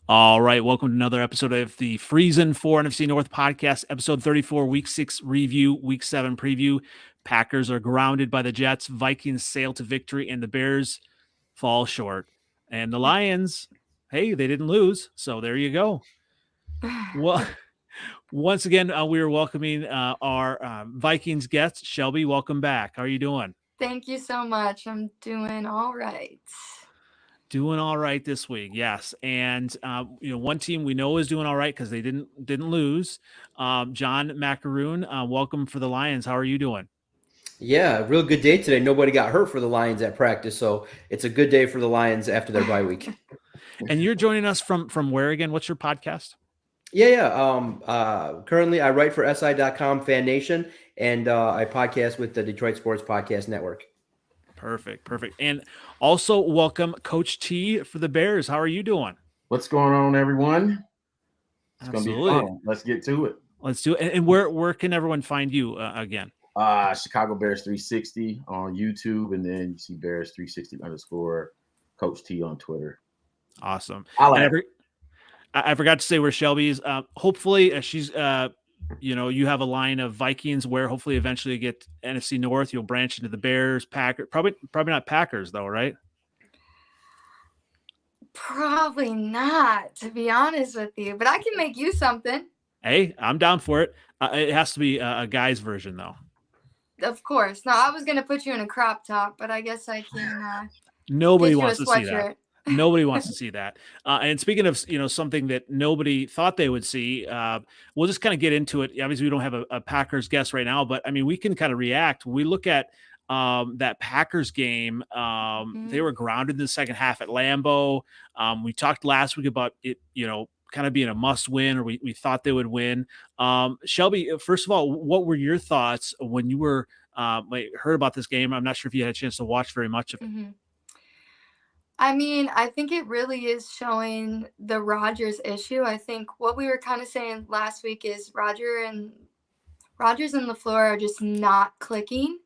All right, welcome to another episode of the Freezin for NFC North Podcast, episode 34, Week 6 review, Week 7 preview. Packers are grounded by the Jets, Vikings sail to victory, and the Bears fall short. And the Lions, hey, they didn't lose, so there you go. Well, once again, we are welcoming our Vikings guest, Shelby. Welcome back. How are you doing? Thank you so much. I'm doing all right. Doing all right this week, yes. And one team we know is doing all right because they didn't lose. John Macaroon, welcome for the Lions. How are you doing? Yeah, real good day today. Nobody got hurt for the Lions at practice, so it's a good day for the Lions after their bye week. And you're joining us from where again? What's your podcast? Currently, I write for SI.com, Fan Nation, and I podcast with the Detroit Sports Podcast Network. Perfect. And also welcome Coach T for the Bears. How are you doing? What's going on, everyone? It's Absolutely. Gonna be fun. Let's get to it. Let's do it. And where can everyone find you again? Chicago Bears 360 on YouTube, and then you see Bears 360 _ Coach T on Twitter. Awesome. I forgot to say where Shelby's. Hopefully, she's. You have a line of Vikings where hopefully eventually you get NFC North. You'll branch into the Bears, Packers. Probably not Packers though, right? Probably not, to be honest with you. But I can make you something. Hey, I'm down for it. It has to be a guy's version though. Of course. No, I was going to put you in a crop top, but I guess I can. Nobody wants to see that. Nobody wants to see that. And speaking of, something that nobody thought they would see, we'll just kind of get into it. Obviously, we don't have a Packers guest right now, but I mean, we can kind of react. We look at that Packers game. They were grounded in the second half at Lambeau. We talked last week about it, kind of being a must win, or we thought they would win. Shelby, first of all, what were your thoughts when you were heard about this game? I'm not sure if you had a chance to watch very much of it. Mm-hmm. I mean, I think it really is showing the Rodgers issue. I think what we were kind of saying last week is Rodgers and LaFleur are just not clicking.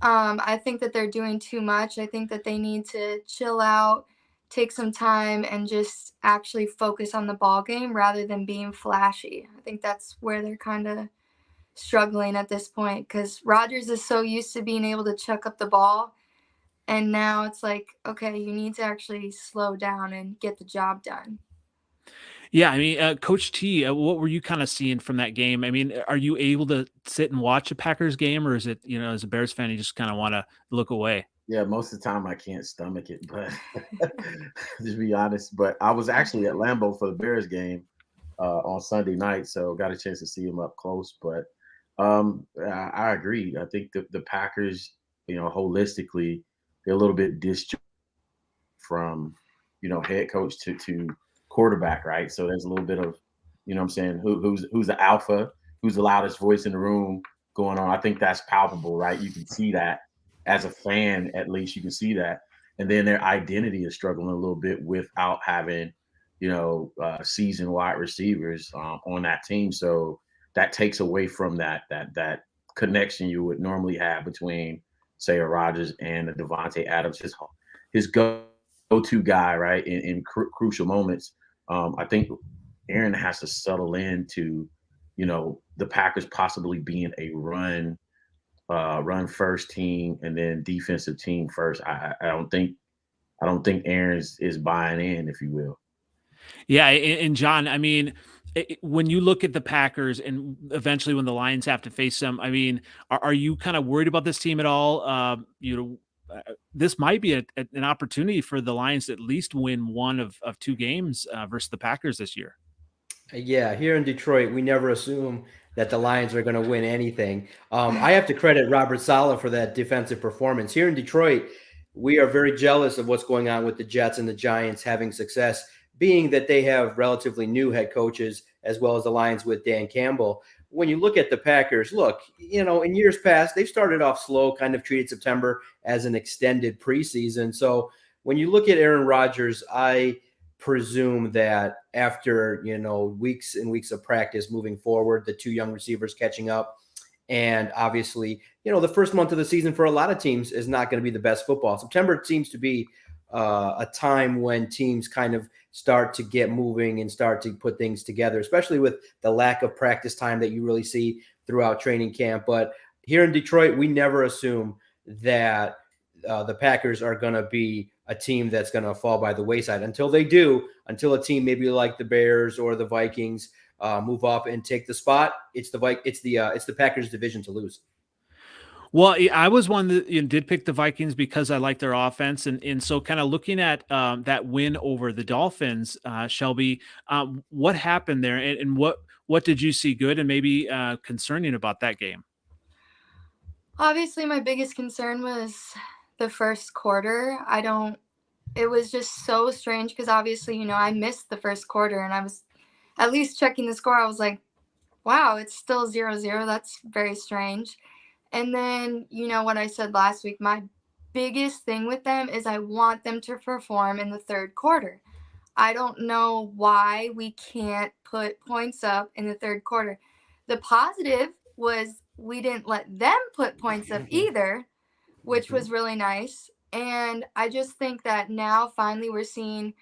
I think that they're doing too much. I think that they need to chill out, take some time, and just actually focus on the ball game rather than being flashy. I think that's where they're kind of struggling at this point because Rodgers is so used to being able to chuck up the ball. And now it's like, okay, you need to actually slow down and get the job done. Yeah, I mean, Coach T, what were you kind of seeing from that game? I mean, are you able to sit and watch a Packers game, or is it, as a Bears fan, you just kind of want to look away? Yeah, most of the time I can't stomach it, but just be honest. But I was actually at Lambeau for the Bears game on Sunday night, so got a chance to see him up close. But I agree. I think the Packers, holistically, they're a little bit disjointed from, head coach to quarterback, right? So there's a little bit of, who's the alpha, who's the loudest voice in the room going on. I think that's palpable, right? You can see that as a fan, at least you can see that. And then their identity is struggling a little bit without having, seasoned wide receivers on that team. So that takes away from that connection you would normally have between, say, a Rodgers and a Devontae Adams, his go-to guy, right, in crucial moments. I think Aaron has to settle into, the Packers possibly being a run first team and then defensive team first. I don't think Aaron is buying in, if you will. Yeah, and John, I mean, when you look at the Packers and eventually when the Lions have to face them, I mean, are you kind of worried about this team at all? This might be an opportunity for the Lions to at least win one of two games versus the Packers this year. Yeah, here in Detroit, we never assume that the Lions are going to win anything. I have to credit Robert Saleh for that defensive performance. Here in Detroit, we are very jealous of what's going on with the Jets and the Giants having success, being that they have relatively new head coaches, as well as the Lions with Dan Campbell. When you look at the Packers, in years past, they've started off slow, kind of treated September as an extended preseason. So when you look at Aaron Rodgers, I presume that after, weeks and weeks of practice moving forward, the two young receivers catching up, and obviously, the first month of the season for a lot of teams is not going to be the best football. September seems to be a time when teams kind of start to get moving and start to put things together, especially with the lack of practice time that you really see throughout training camp. But here in Detroit, we never assume that the Packers are going to be a team that's going to fall by the wayside until they do, until a team maybe like the Bears or the Vikings move up and take the spot. It's the Packers division to lose. Well, I was one that did pick the Vikings because I like their offense. And so kind of looking at that win over the Dolphins, Shelby, what happened there and what did you see good and maybe concerning about that game? Obviously, my biggest concern was the first quarter. It was just so strange because obviously, I missed the first quarter and I was at least checking the score. I was like, wow, it's still 0-0. That's very strange. And then, what I said last week, my biggest thing with them is I want them to perform in the third quarter. I don't know why we can't put points up in the third quarter. The positive was we didn't let them put points up either, which was really nice. And I just think that now finally we're seeing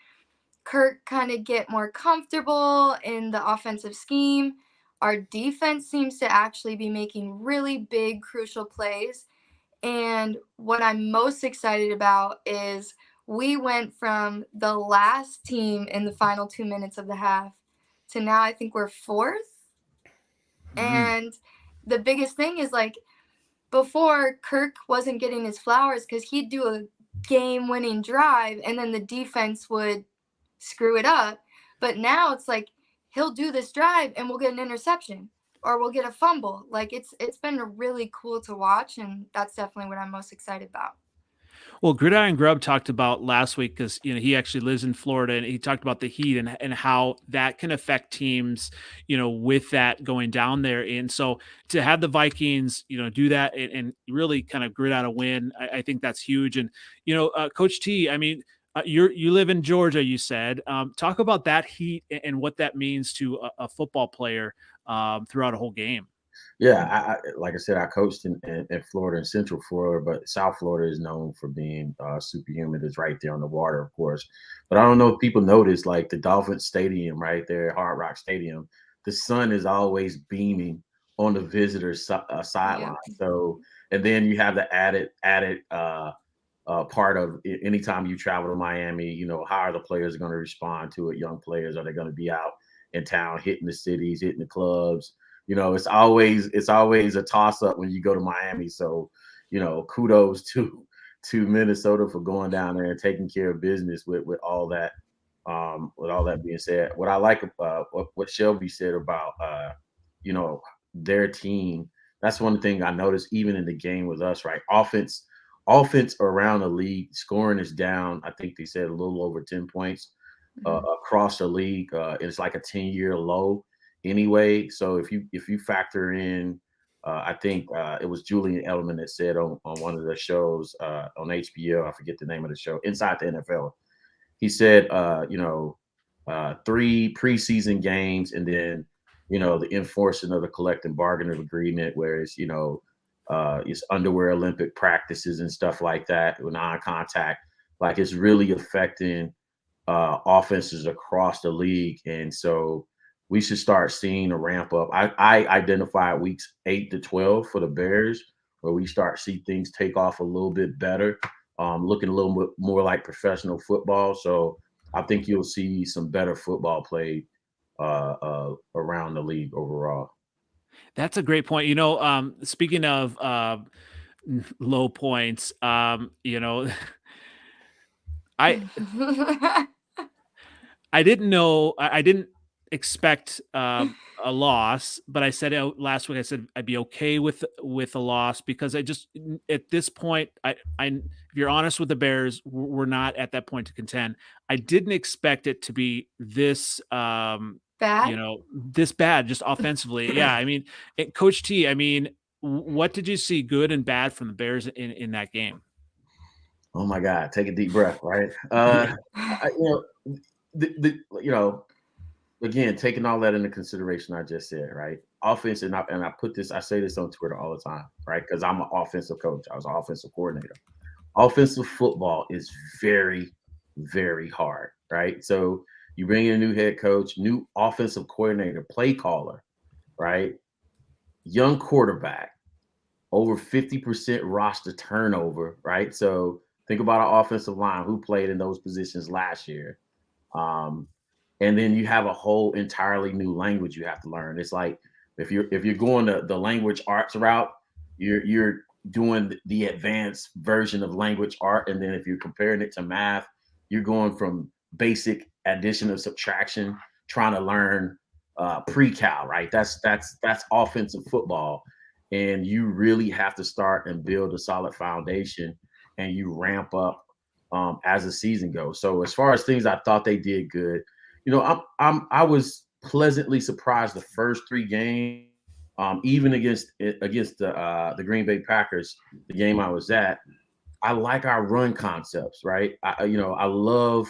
Kirk kind of get more comfortable in the offensive scheme. Our defense seems to actually be making really big, crucial plays. And what I'm most excited about is we went from the last team in the final 2 minutes of the half to now I think we're fourth. And the biggest thing is before Kirk wasn't getting his flowers because he'd do a game-winning drive and then the defense would screw it up. But now it's he'll do this drive and we'll get an interception or we'll get a fumble. It's been really cool to watch, and that's definitely what I'm most excited about. Well, Gridiron Grubb talked about last week because he actually lives in Florida, and he talked about the heat and how that can affect teams, with that going down there. And so to have the Vikings, do that and really kind of grit out a win, I think that's huge. And Coach T, I mean, you live in Georgia, you said. Talk about that heat and what that means to a football player throughout a whole game. Yeah, I like I said, I coached in Florida, in Central Florida, but South Florida is known for being super humid. It's right there on the water, of course. But I don't know if people notice, the Dolphins Stadium right there, Hard Rock Stadium, the sun is always beaming on the visitors' sideline. Yeah. So, and then you have the added part of anytime you travel to Miami, how are the players going to respond to it? Young players, are they going to be out in town, hitting the cities, hitting the clubs? It's always a toss up when you go to Miami. So, kudos to Minnesota for going down there and taking care of business with all that. With all that being said, what I like what Shelby said about their team. That's one thing I noticed even in the game with us. Right, offense around the league, scoring is down. I think they said a little over 10 points across the league. It's like a 10-year low. Anyway, so if you factor in, I think it was Julian Edelman that said on one of the shows on HBO, I forget the name of the show, Inside the NFL, he said, 3 preseason games and then, the enforcing of the collective bargaining agreement, where it's, it's underwear Olympic practices and stuff like that with non-contact, it's really affecting offenses across the league. And so we should start seeing a ramp up. I identified weeks 8 to 12 for the Bears, where we start to see things take off a little bit better, looking a little bit more like professional football. So I think you'll see some better football played around the league overall. That's a great point. Speaking of low points, I didn't know. I didn't expect a loss, but I said last week, I said I'd be okay with a loss because I just, at this point, I if you're honest with the Bears, we're not at that point to contend. I didn't expect it to be this bad, this bad just offensively. Yeah, I mean, Coach T, I mean, what did you see good and bad from the Bears in that game? Oh my God, take a deep breath, right? Again, taking all that into consideration, I just said, right? Offense, and I say this on Twitter all the time, right? Because I'm an offensive coach. I was an offensive coordinator. Offensive football is very, very hard, right? So you bring in a new head coach, new offensive coordinator, play caller, right? Young quarterback, over 50% roster turnover, right? So think about our offensive line who played in those positions last year. And then you have a whole entirely new language you have to learn. It's like if you're going the language arts route, you're doing the advanced version of language art, and then if you're comparing it to math, you're going from basic addition and subtraction, trying to learn pre-cal, right? That's offensive football, and you really have to start and build a solid foundation, and you ramp up as the season goes. So as far as things I thought they did good, I was pleasantly surprised the first 3 games, even against the Green Bay Packers, the game I was at. I like our run concepts, right? I love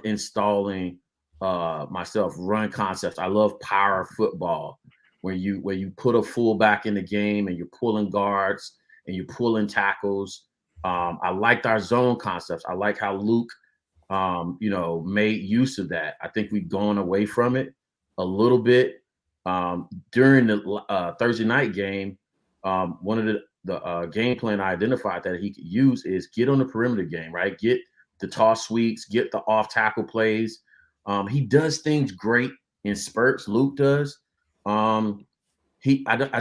installing myself run concepts. I love power football, where you put a fullback in the game and you're pulling guards and you're pulling tackles. I liked our zone concepts. I like how Luke made use of that. I think we've gone away from it a little bit during the Thursday night game. One of the game plan I identified that he could use is get on the perimeter game, right? Get the toss sweeps, get the off tackle plays. He does things great in spurts. Luke does. I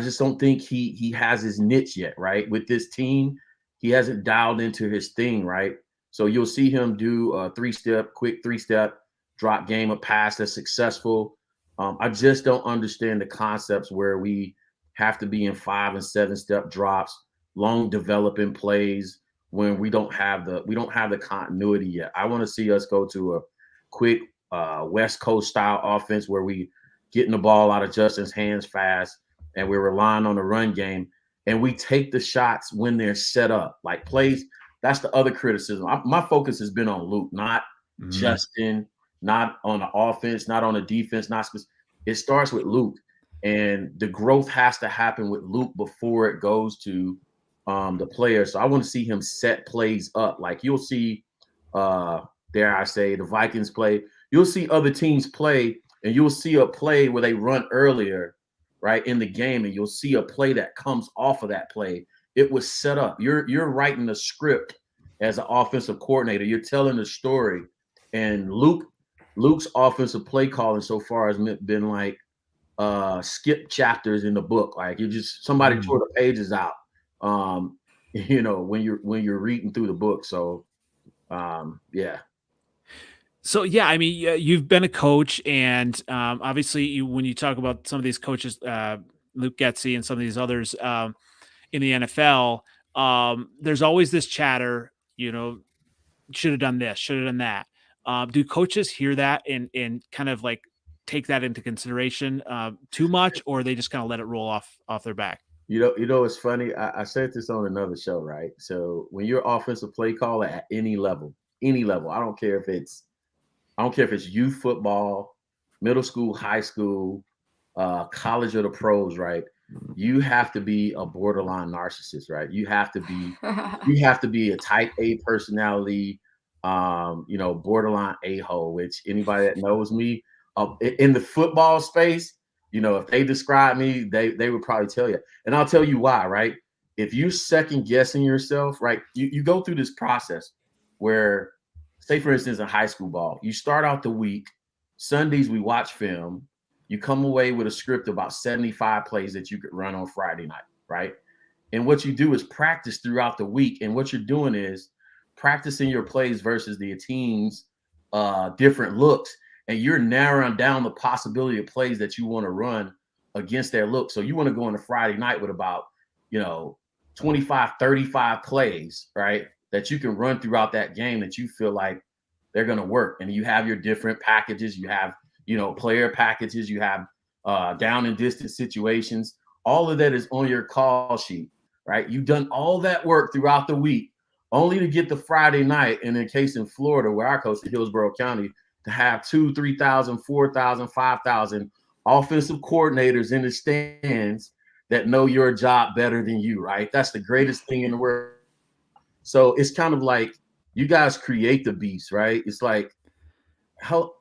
just don't think he has his niche yet, right? With this team, he hasn't dialed into his thing, right? So you'll see him do a quick three-step drop game, a pass that's successful. I just don't understand the concepts where we have to be in 5 and 7 step drops, long developing plays when we don't have the continuity yet. I want to see us go to a quick West Coast style offense where we getting the ball out of Justin's hands fast and we're relying on the run game, and we take the shots when they're set up, like plays. That's the other criticism. My focus has been on Luke, not Justin, not on the offense, not on the defense, it starts with Luke. And the growth has to happen with Luke before it goes to the players. So I want to see him set plays up. Like you'll see, dare I say, the Vikings play. You'll see other teams play, and you'll see a play where they run earlier, right, in the game, and you'll see a play that comes off of that play. It was set up. You're writing the script as an offensive coordinator. You're telling the story. And Luke's offensive play calling so far has been like skip chapters in the book. Like you just somebody tore the pages out. When you're reading through the book. So yeah. So yeah, I mean, you've been a coach, and obviously, when you talk about some of these coaches, Luke Getsy and some of these others in the NFL, there's always this chatter. Should have done this, should have done that. Do coaches hear that and kind of like take that into consideration too much, or they just kind of let it roll off their back? It's funny. I said this on another show, right? So when you're offensive play caller at any level, I don't care if it's youth football, middle school, high school, college, or the pros, right? You have to be a borderline narcissist, right? You have to be a type A personality, borderline a-hole, which anybody that knows me in the football space, if they describe me, they would probably tell you. And I'll tell you why, right? If you second guessing yourself, right, you go through this process where, say, for instance, in high school ball, you start out the week, Sundays we watch film, you come away with a script about 75 plays that you could run on Friday night, right? And what you do is practice throughout the week. And what you're doing is practicing your plays versus the team's different looks. And you're narrowing down the possibility of plays that you want to run against their look. So you want to go on a Friday night with about, 25, 35 plays, right, that you can run throughout that game that you feel like they're going to work. And you have your different packages. You have, player packages. You have down and distance situations. All of that is on your call sheet, right? You've done all that work throughout the week only to get the Friday night. And in case in Florida, where I coach in Hillsborough County, to have 2,000, 3,000, 4,000, 5,000 offensive coordinators in the stands that know your job better than you, right? That's the greatest thing in the world. So it's kind of like, you guys create the beast, right? It's like, I'll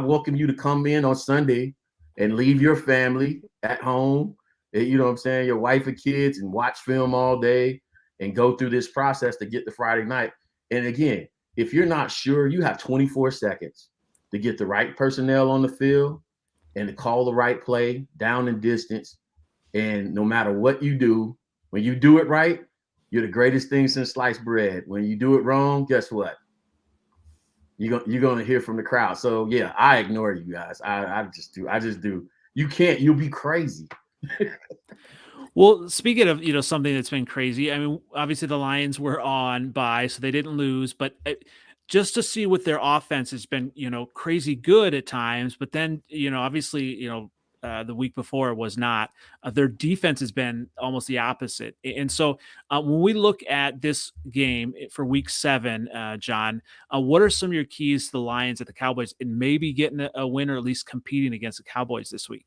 welcome you to come in on Sunday and leave your family at home, and, you know what I'm saying, your wife and kids, and watch film all day and go through this process to get to Friday night. And again, if you're not sure, you have 24 seconds to get the right personnel on the field and to call the right play down and distance. And no matter what you do, when you do it right, you're the greatest thing since sliced bread. When you do it wrong, guess what? You're going to hear from the crowd. So, yeah, I ignore you guys. I just do. You can't. You'll be crazy. Well, speaking of, something that's been crazy, I mean, obviously the Lions were on bye, so they didn't lose, but just to see what their offense has been, crazy good at times, but then, obviously, the week before was not. Their defense has been almost the opposite. And so when we look at this game for week 7, John, what are some of your keys to the Lions at the Cowboys and maybe getting a win or at least competing against the Cowboys this week?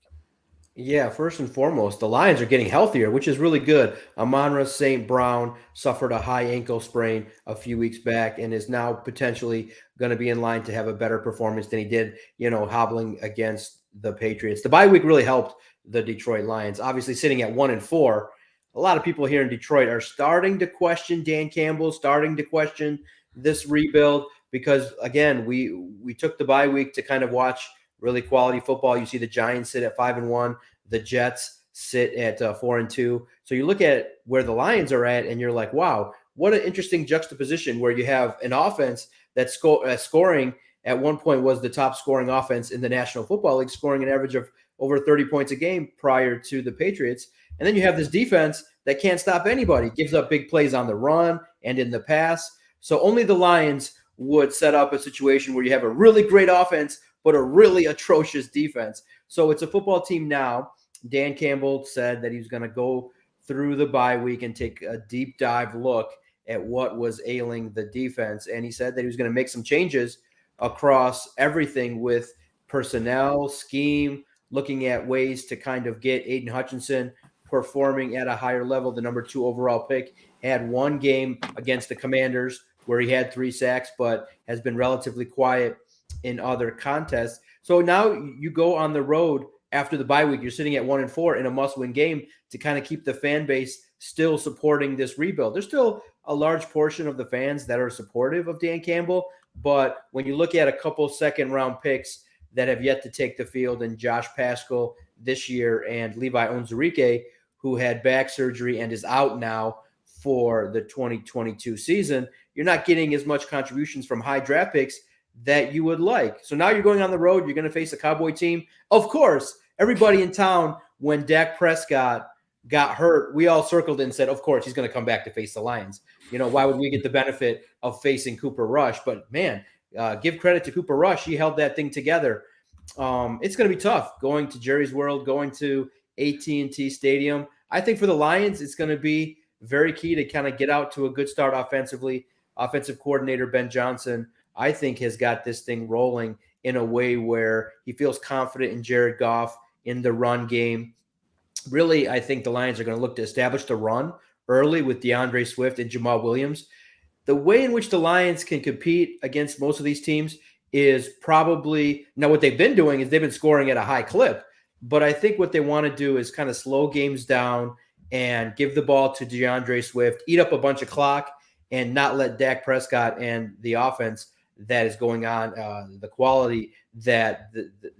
Yeah, first and foremost, the Lions are getting healthier, which is really good. Amon-Ra St. Brown suffered a high ankle sprain a few weeks back and is now potentially going to be in line to have a better performance than he did, hobbling against the Patriots. The bye week really helped the Detroit Lions. Obviously, sitting at 1-4, a lot of people here in Detroit are starting to question Dan Campbell, starting to question this rebuild because, again, we took the bye week to kind of watch really quality football. You see the Giants sit at 5-1, the Jets sit at 4-2. So you look at where the Lions are at, and you're like, wow, what an interesting juxtaposition where you have an offense that's scoring at one point was the top scoring offense in the National Football League, scoring an average of over 30 points a game prior to the Patriots. And then you have this defense that can't stop anybody, gives up big plays on the run and in the pass. So only the Lions would set up a situation where you have a really great offense but a really atrocious defense. So it's a football team now. Dan Campbell said that he's going to go through the bye week and take a deep dive look at what was ailing the defense. And he said that he was going to make some changes across everything with personnel, scheme, looking at ways to kind of get Aiden Hutchinson performing at a higher level. The number 2 overall pick had one game against the Commanders where he had 3 sacks, but has been relatively quiet in other contests. So now you go on the road after the bye week. You're sitting at 1-4 in a must-win game to kind of keep the fan base still supporting this rebuild. There's still a large portion of the fans that are supportive of Dan Campbell, but when you look at a couple second-round picks that have yet to take the field, and Josh Paschal this year and Levi Onwuzurike, who had back surgery and is out now for the 2022 season, you're not getting as much contributions from high draft picks that you would like. So now you're going on the road. You're going to face a Cowboy team. Of course, everybody in town, when Dak Prescott got hurt, we all circled it and said, of course, he's going to come back to face the Lions. Why would we get the benefit of facing Cooper Rush? But, man, give credit to Cooper Rush. He held that thing together. It's going to be tough going to Jerry's World, going to AT&T Stadium. I think for the Lions, it's going to be very key to kind of get out to a good start offensively. Offensive coordinator Ben Johnson, I think, has got this thing rolling in a way where he feels confident in Jared Goff in the run game. Really, I think the Lions are going to look to establish the run early with DeAndre Swift and Jamal Williams. The way in which the Lions can compete against most of these teams is probably – now what they've been doing is they've been scoring at a high clip, but I think what they want to do is kind of slow games down and give the ball to DeAndre Swift, eat up a bunch of clock, and not let Dak Prescott and the offense that is going on, the quality that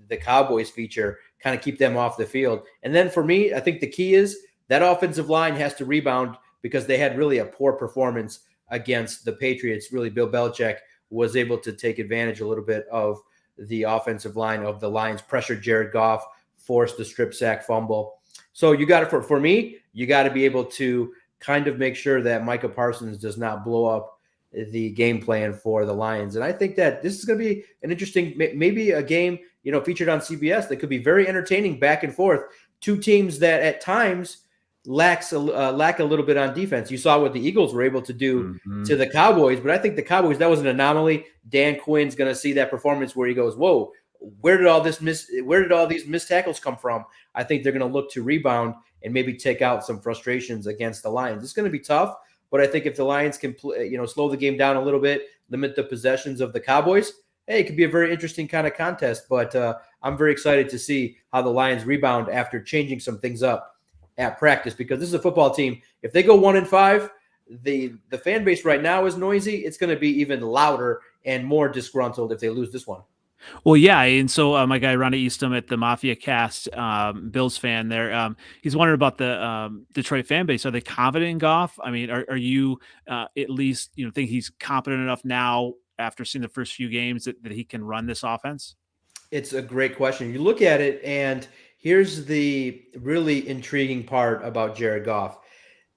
the Cowboys feature, kind of keep them off the field. And then for me, I think the key is that offensive line has to rebound because they had really a poor performance against the Patriots. Really, Bill Belichick was able to take advantage a little bit of the offensive line of the Lions, pressured Jared Goff, forced the strip sack fumble. So you got to, for me, you got to be able to kind of make sure that Micah Parsons does not blow up the game plan for the Lions. And I think that this is going to be an interesting, maybe a game, featured on CBS that could be very entertaining back and forth. Two teams that at times lack a little bit on defense. You saw what the Eagles were able to do to the Cowboys, but I think the Cowboys, that was an anomaly. Dan Quinn's going to see that performance where he goes, whoa, where did all these missed tackles come from? I think they're going to look to rebound and maybe take out some frustrations against the Lions. It's going to be tough, But I think if the Lions can slow the game down a little bit, limit the possessions of the Cowboys, hey, it could be a very interesting kind of contest. But I'm very excited to see how the Lions rebound after changing some things up at practice, because this is a football team. If they go 1-5, the fan base right now is noisy. It's going to be even louder and more disgruntled if they lose this one. Well, yeah, and so my guy Ronnie Eastham at the Mafia Cast, Bills fan there, he's wondering about the Detroit fan base. Are they confident in Goff? I mean, are you at least think he's competent enough now after seeing the first few games that he can run this offense? It's a great question. You look at it, and here's the really intriguing part about Jared Goff.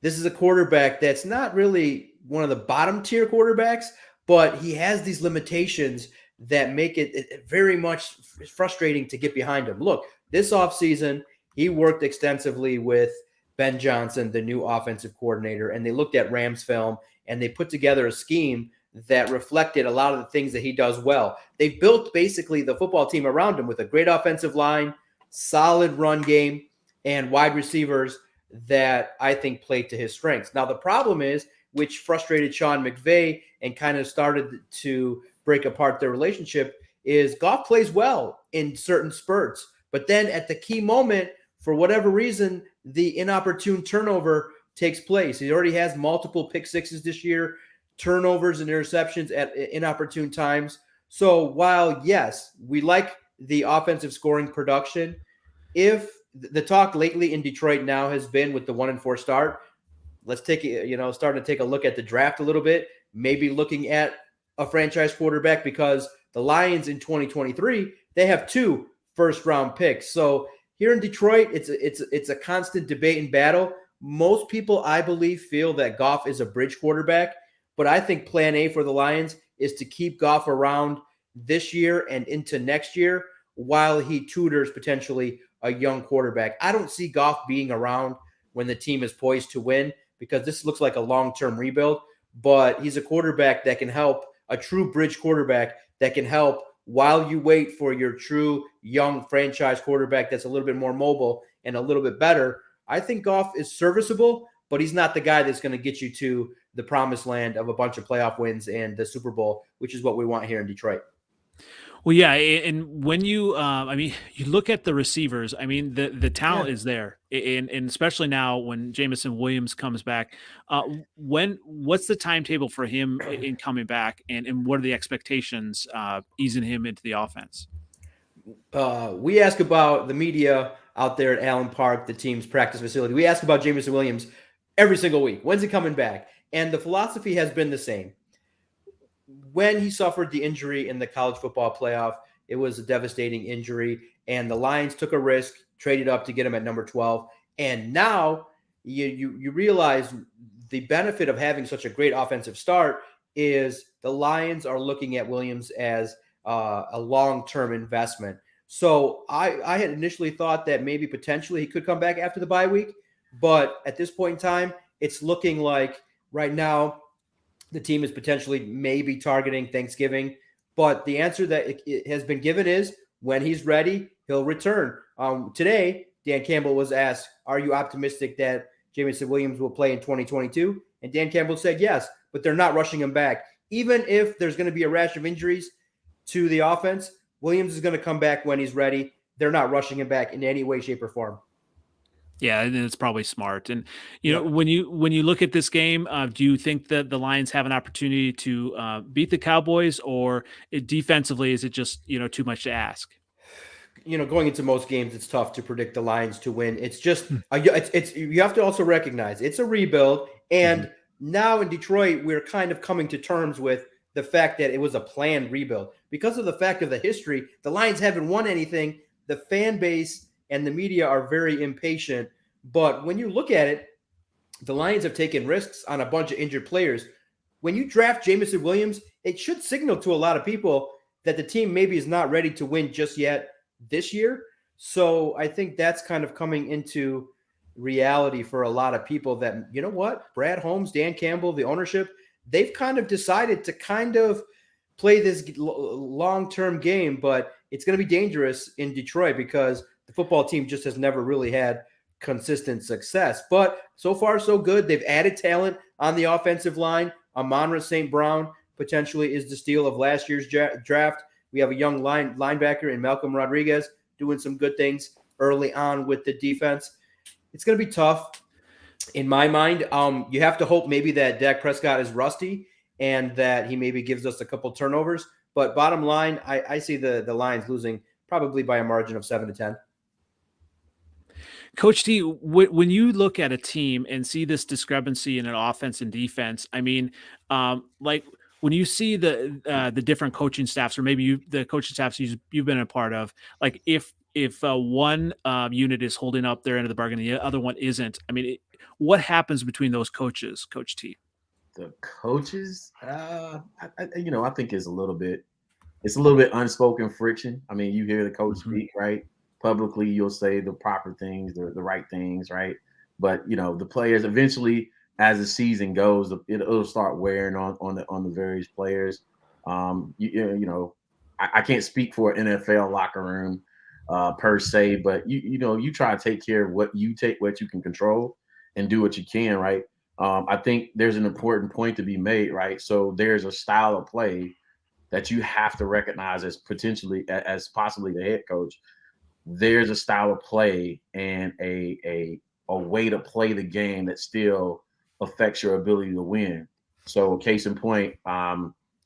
This is a quarterback that's not really one of the bottom tier quarterbacks, but he has these limitations that make it very much frustrating to get behind him. Look, this offseason, he worked extensively with Ben Johnson, the new offensive coordinator, and they looked at Rams film, and they put together a scheme that reflected a lot of the things that he does well. They built basically the football team around him with a great offensive line, solid run game, and wide receivers that I think played to his strengths. Now, the problem is, which frustrated Sean McVay and kind of started to break apart their relationship, is Goff plays well in certain spurts, but then at the key moment, for whatever reason, the inopportune turnover takes place. He already has multiple pick sixes this year, turnovers and interceptions at inopportune times. So while, yes, we like the offensive scoring production, if the talk lately in Detroit now has been with the 1-4 start, let's take starting to take a look at the draft a little bit, maybe looking at a franchise quarterback, because the Lions in 2023, they have 2 first-round picks. So here in Detroit, it's a constant debate and battle. Most people, I believe, feel that Goff is a bridge quarterback, but I think plan A for the Lions is to keep Goff around this year and into next year while he tutors potentially a young quarterback. I don't see Goff being around when the team is poised to win, because this looks like a long-term rebuild, but he's a quarterback that can help, a true bridge quarterback that can help while you wait for your true young franchise quarterback that's a little bit more mobile and a little bit better. I think Goff is serviceable, but he's not the guy that's going to get you to the promised land of a bunch of playoff wins and the Super Bowl, which is what we want here in Detroit. Well, yeah, and when you, you look at the receivers. I mean, the talent is there, and especially now when Jameson Williams comes back. What's the timetable for him in coming back, and what are the expectations easing him into the offense? We ask about the media out there at Allen Park, the team's practice facility. We ask about Jameson Williams every single week. When's he coming back? And the philosophy has been the same. When he suffered the injury in the college football playoff, it was a devastating injury, and the Lions took a risk, traded up to get him at number 12. And now you realize the benefit of having such a great offensive start is the Lions are looking at Williams as a long-term investment. So I had initially thought that maybe potentially he could come back after the bye week, but at this point in time, it's looking like right now the team is potentially maybe targeting Thanksgiving. But the answer that it has been given is when he's ready, he'll return. Today, Dan Campbell was asked, are you optimistic that Jameson Williams will play in 2022? And Dan Campbell said yes, but they're not rushing him back. Even if there's going to be a rash of injuries to the offense, Williams is going to come back when he's ready. They're not rushing him back in any way, shape, or form. Yeah, and it's probably smart. And when you look at this game, do you think that the Lions have an opportunity to beat the Cowboys, or defensively is it just too much to ask? Going into most games, it's tough to predict the Lions to win. It's just it's you have to also recognize it's a rebuild, and now in Detroit, we're kind of coming to terms with the fact that it was a planned rebuild because of the fact of the history. The Lions haven't won anything. The fan base and the media are very impatient. But when you look at it, the Lions have taken risks on a bunch of injured players. When you draft Jameson Williams, it should signal to a lot of people that the team maybe is not ready to win just yet this year. So I think that's kind of coming into reality for a lot of people that, you know what, Brad Holmes, Dan Campbell, the ownership, they've kind of decided to kind of play this long-term game, but it's going to be dangerous in Detroit because the football team just has never really had consistent success. But so far, so good. They've added talent on the offensive line. Amon-Ra St. Brown potentially is the steal of last year's draft. We have a young linebacker in Malcolm Rodriguez doing some good things early on with the defense. It's going to be tough in my mind. You have to hope maybe that Dak Prescott is rusty and that he maybe gives us a couple turnovers. But bottom line, I see the Lions losing probably by a margin of 7-10. Coach T, when you look at a team and see this discrepancy in an offense and defense, I mean, like when you see the different coaching staffs, or maybe the coaching staffs you've been a part of, like if one unit is holding up their end of the bargain and the other one isn't, I mean, what happens between those coaches, Coach T? The coaches, I think it's a little bit unspoken friction. I mean, you hear the coach speak, right? Publicly, you'll say the proper things, the right things, right? But the players eventually, as the season goes, it'll start wearing on the various players. I can't speak for an NFL locker room per se, but you try to take care of what you can control and do what you can, right? I think there's an important point to be made, right? So there's a style of play that you have to recognize as possibly the head coach. There's a style of play and a way to play the game that still affects your ability to win. So case in point,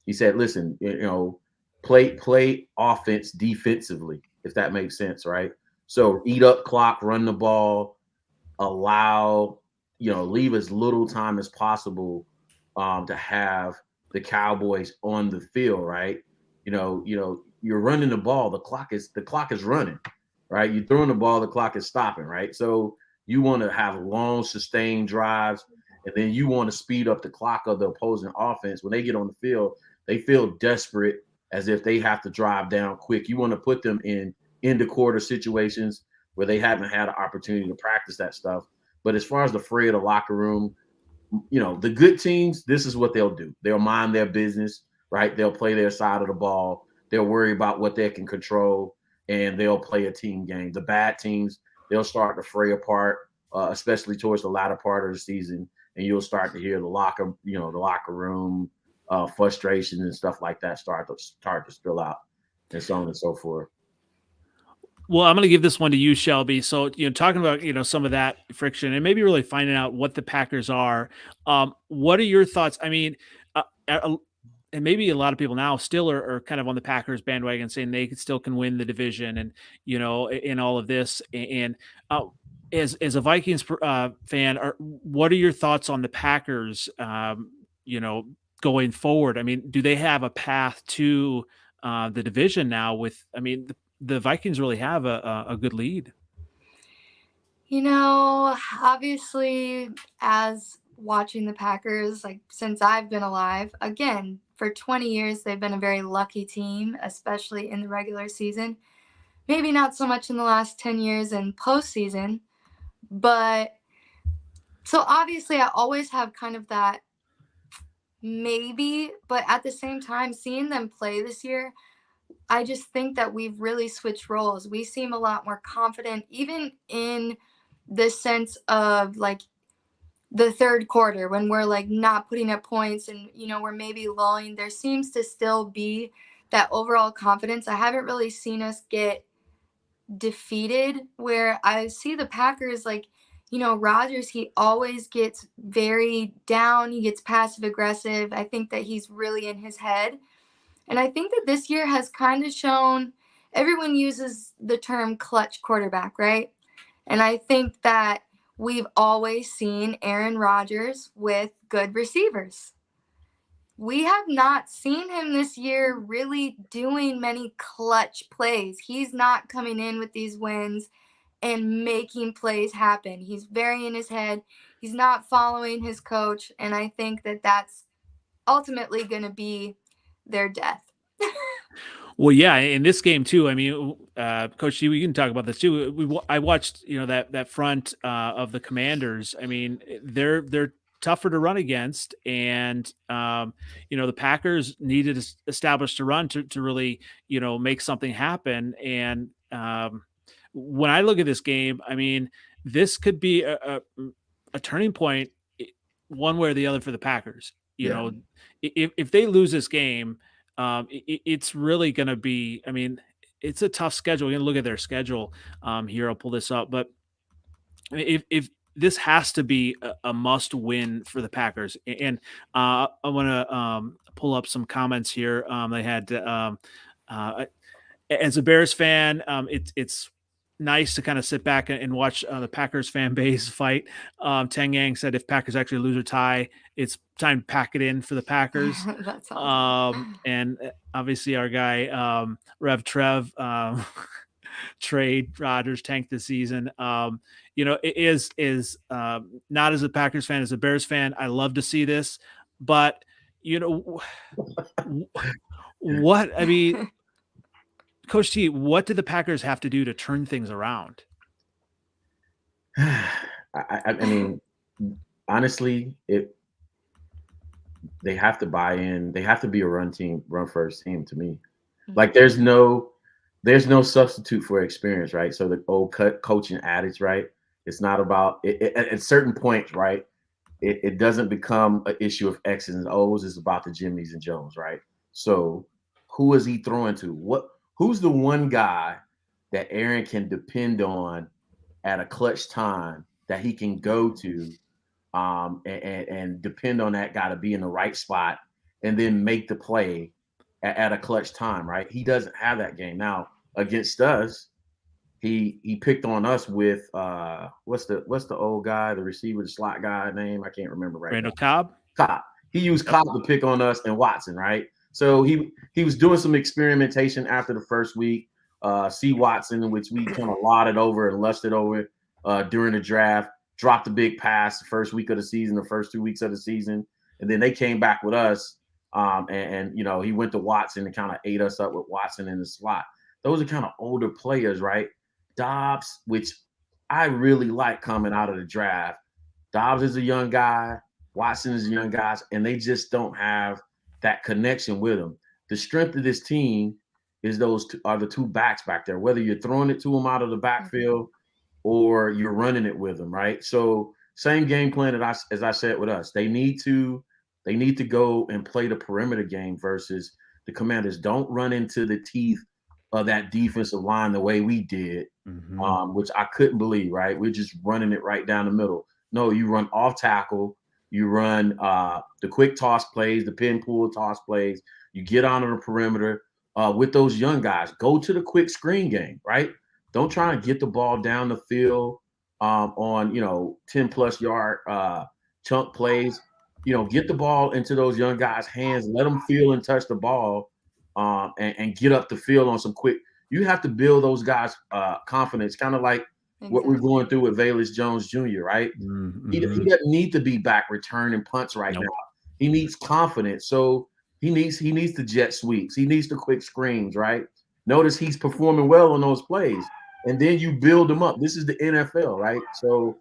he said, listen, play offense defensively, if that makes sense, right? So eat up clock, run the ball, allow, leave as little time as possible to have the Cowboys on the field, right? You're running the ball, the clock is running, right? You're throwing the ball, the clock is stopping, right? So you want to have long, sustained drives, and then you want to speed up the clock of the opposing offense. When they get on the field, they feel desperate, as if they have to drive down quick. You want to put them in end-of-quarter situations where they haven't had an opportunity to practice that stuff. But as far as the fray of the locker room, the good teams, this is what they'll do. They'll mind their business, right? They'll play their side of the ball. They'll worry about what they can control, and they'll play a team game. The bad teams, they'll start to fray apart, especially towards the latter part of the season, and you'll start to hear the locker room frustration and stuff like that start to spill out, and so on and so forth. Well, I'm going to give this one to you, Shelby. So, talking about, some of that friction and maybe really finding out what the Packers are. What are your thoughts? I mean, and maybe a lot of people now still are kind of on the Packers bandwagon saying they still can win the division and, in all of this. And as a Vikings fan, what are your thoughts on the Packers, going forward? I mean, do they have a path to the division now the Vikings really have a good lead? Obviously, as watching the Packers, like since I've been alive, again, for 20 years, they've been a very lucky team, especially in the regular season. Maybe not so much in the last 10 years in postseason, but so obviously I always have kind of that maybe, but at the same time, seeing them play this year, I just think that we've really switched roles. We seem a lot more confident, even in the sense of like the third quarter when we're like not putting up points and, we're maybe lulling. There seems to still be that overall confidence. I haven't really seen us get defeated, where I see the Packers like, Rodgers, he always gets very down. He gets passive aggressive. I think that he's really in his head. And I think that this year has kind of shown, everyone uses the term clutch quarterback, right? And I think that we've always seen Aaron Rodgers with good receivers. We have not seen him this year really doing many clutch plays. He's not coming in with these wins and making plays happen. He's very in his head. He's not following his coach. And I think that that's ultimately going to be their death. Well, yeah, in this game too. I mean, Coach G, we can talk about this too. I watched, that front of the Commanders. I mean, they're tougher to run against, and the Packers needed to establish a run to really make something happen. And when I look at this game, I mean, this could be a turning point one way or the other for the Packers. You know, if they lose this game, it's really going to be, I mean, it's a tough schedule. You're going to look at their schedule here. I'll pull this up, but if this has to be a must win for the Packers. And I want to pull up some comments here. They had, as a Bears fan, it's nice to kind of sit back and watch the Packers fan base fight. Tang Yang said if Packers actually lose or tie, it's time to pack it in for the Packers. That's awesome. And obviously our guy, Rev Trev, trade Rodgers tank this season. You know, it is not as a Packers fan, as a Bears fan. I love to see this, but you know, what, I mean, Coach T, what do the Packers have to do to turn things around? I mean, honestly, they have to buy in. They have to be a run first team to me. Like there's no substitute for experience, right? So the old coaching adage, right? It's not about it, at certain points, right? It doesn't become an issue of X's and O's. It's about the Jimmys and Joes, right? So who is he throwing to? Who's the one guy that Aaron can depend on at a clutch time that he can go to and depend on that guy to be in the right spot and then make the play at a clutch time, right? He doesn't have that game. Now, against us, he picked on us with what's the old guy, the receiver, the slot guy name? I can't remember right Randall now. Cobb. He used Cobb to pick on us and Watson, right? So he was doing some experimentation after the first week. C. Watson, which we kind of lauded over and lusted over during the draft, dropped a big pass the first week of the season, the first 2 weeks of the season, and then they came back with us. And you know, he went to Watson and kind of ate us up with Watson in the slot. Those are kind of older players, right? Dobbs, which I really like coming out of the draft. Dobbs is a young guy. Watson is a young guy, and they just don't have that connection with him. The strength of this team is the two backs back there, whether you're throwing it to them out of the backfield or you're running it with them, right? So same game plan as I said with us. They need to go and play the perimeter game versus the Commanders. Don't run into the teeth of that defensive line the way we did, which I couldn't believe, right? We're just running it right down the middle. No, you run off tackle. You run the quick toss plays, the pin pull toss plays. You get onto the perimeter with those young guys. Go to the quick screen game, right? Don't try and get the ball down the field on 10+ yard chunk plays. Get the ball into those young guys' hands. Let them feel and touch the ball and get up the field on some quick. You have to build those guys' confidence, kind of like what we're going through with Velus Jones Jr., right? Mm-hmm. He doesn't need to be back returning punts right now. He needs confidence. So he needs the jet sweeps. He needs the quick screens, right? Notice he's performing well on those plays. And then you build them up. This is the NFL, right? So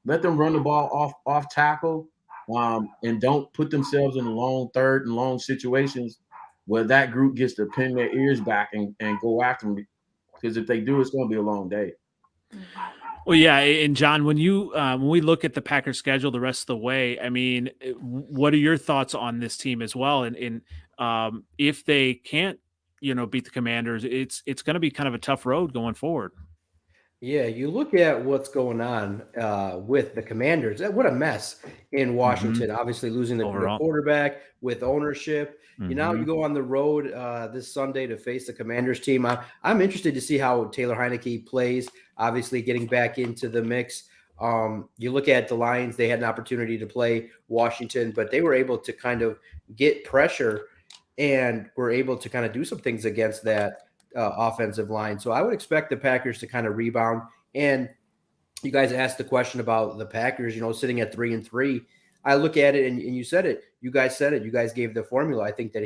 let them run the ball off tackle and don't put themselves in the long third and long situations where that group gets to pin their ears back and go after them. Because if they do, it's going to be a long day. Well, yeah, and John, when we look at the Packers schedule the rest of the way, I mean, what are your thoughts on this team as well? And if they can't, beat the Commanders, it's going to be kind of a tough road going forward. Yeah, you look at what's going on with the Commanders. What a mess in Washington. Obviously losing the quarterback with ownership. Now you go on the road this Sunday to face the Commanders team. I'm interested to see how Taylor Heineke plays, obviously getting back into the mix. You look at the Lions, they had an opportunity to play Washington, but they were able to kind of get pressure and were able to kind of do some things against that offensive line. So I would expect the Packers to kind of rebound. And you guys asked the question about the Packers, sitting at 3-3. I look at it and you said it. You guys said it. You guys gave the formula. I think that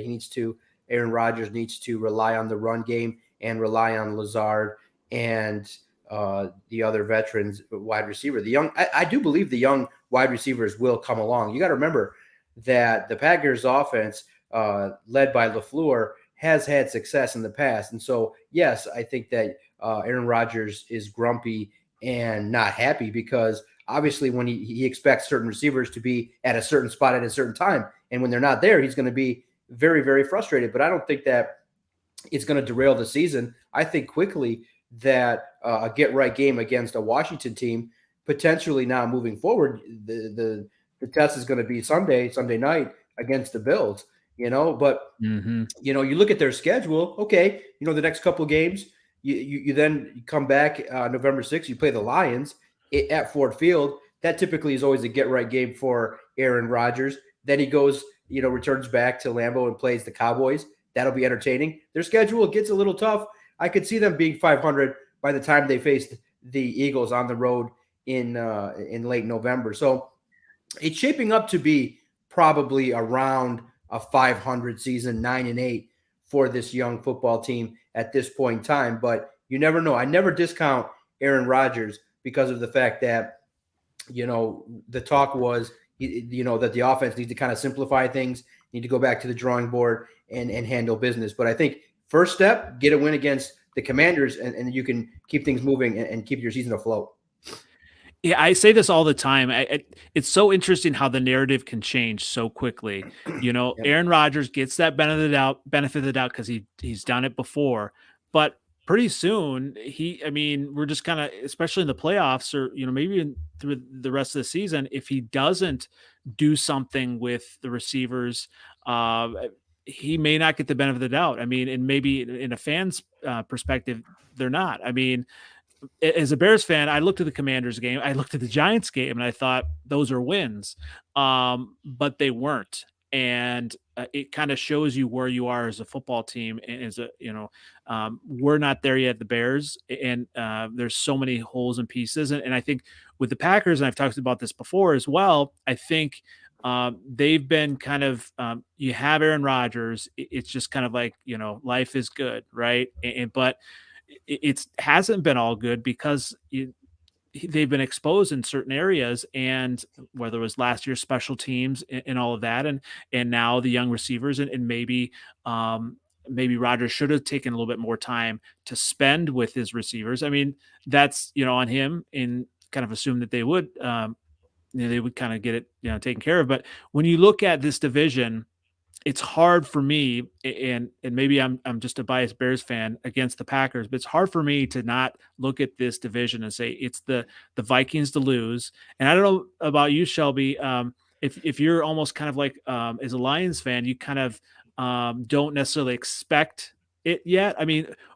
Aaron Rodgers needs to rely on the run game and rely on Lazard and the other veterans wide receiver. I do believe the young wide receivers will come along. You got to remember that the Packers offense led by LaFleur has had success in the past. And so, yes, I think that Aaron Rodgers is grumpy and not happy, because obviously when he expects certain receivers to be at a certain spot at a certain time, and when they're not there, he's going to be very, very frustrated. But I don't think that it's going to derail the season. I think quickly that a get-right game against a Washington team, potentially now moving forward, the test is going to be Sunday night against the Bills, but you look at their schedule. Okay, the next couple of games, you then come back November 6th, you play the Lions at Ford Field. That typically is always a get-right game for Aaron Rodgers. Then he goes, returns back to Lambeau and plays the Cowboys. That'll be entertaining. Their schedule gets a little tough. I could see them being 500 by the time they faced the Eagles on the road in late November. So it's shaping up to be probably around a 500 season, 9-8 for this young football team at this point in time. But you never know. I never discount Aaron Rodgers because of the fact that, the talk was, that the offense needs to kind of simplify things, need to go back to the drawing board and handle business. But I think first step, get a win against the Commanders, and you can keep things moving and keep your season afloat. Yeah, I say this all the time. It's so interesting how the narrative can change so quickly. Yep. Aaron Rodgers gets that benefit of the doubt because he's done it before, but pretty soon we're just kind of, especially in the playoffs, or maybe through the rest of the season, if he doesn't do something with the receivers, he may not get the benefit of the doubt. And maybe in a fan's perspective, they're not. As a Bears fan, I looked at the Commanders game, I looked at the Giants game, and I thought those are wins, but they weren't. And it kind of shows you where you are as a football team. And we're not there yet, the Bears, and there's so many holes and pieces. And I think with the Packers, and I've talked about this before as well, I think they've been kind of, you have Aaron Rodgers. It's just kind of like, life is good, right? But it hasn't been all good because they've been exposed in certain areas, and whether it was last year's special teams and all of that, and now the young receivers, and maybe Rodgers should have taken a little bit more time to spend with his receivers. That's on him, and kind of assume that they would kind of get it taken care of. But when you look at this division, it's hard for me, and maybe I'm just a biased Bears fan against the Packers, but it's hard for me to not look at this division and say it's the Vikings to lose. And I don't know about you, Shelby, if you're almost kind of like as a Lions fan, you kind of don't necessarily expect it yet.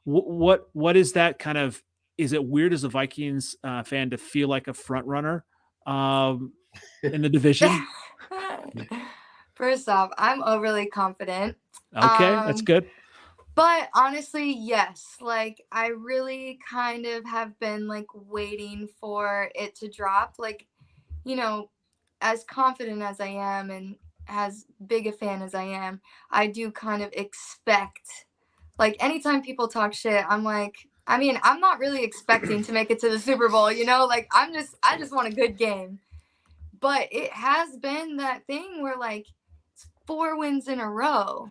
What is that kind of? Is it weird as a Vikings fan to feel like a front runner in the division? First off, I'm overly confident. Okay, that's good. But honestly, yes. I really kind of have been waiting for it to drop. As confident as I am and as big a fan as I am, I do kind of expect, anytime people talk shit, I'm I'm not really expecting to make it to the Super Bowl, I just want a good game. But it has been that thing where 4 wins in a row.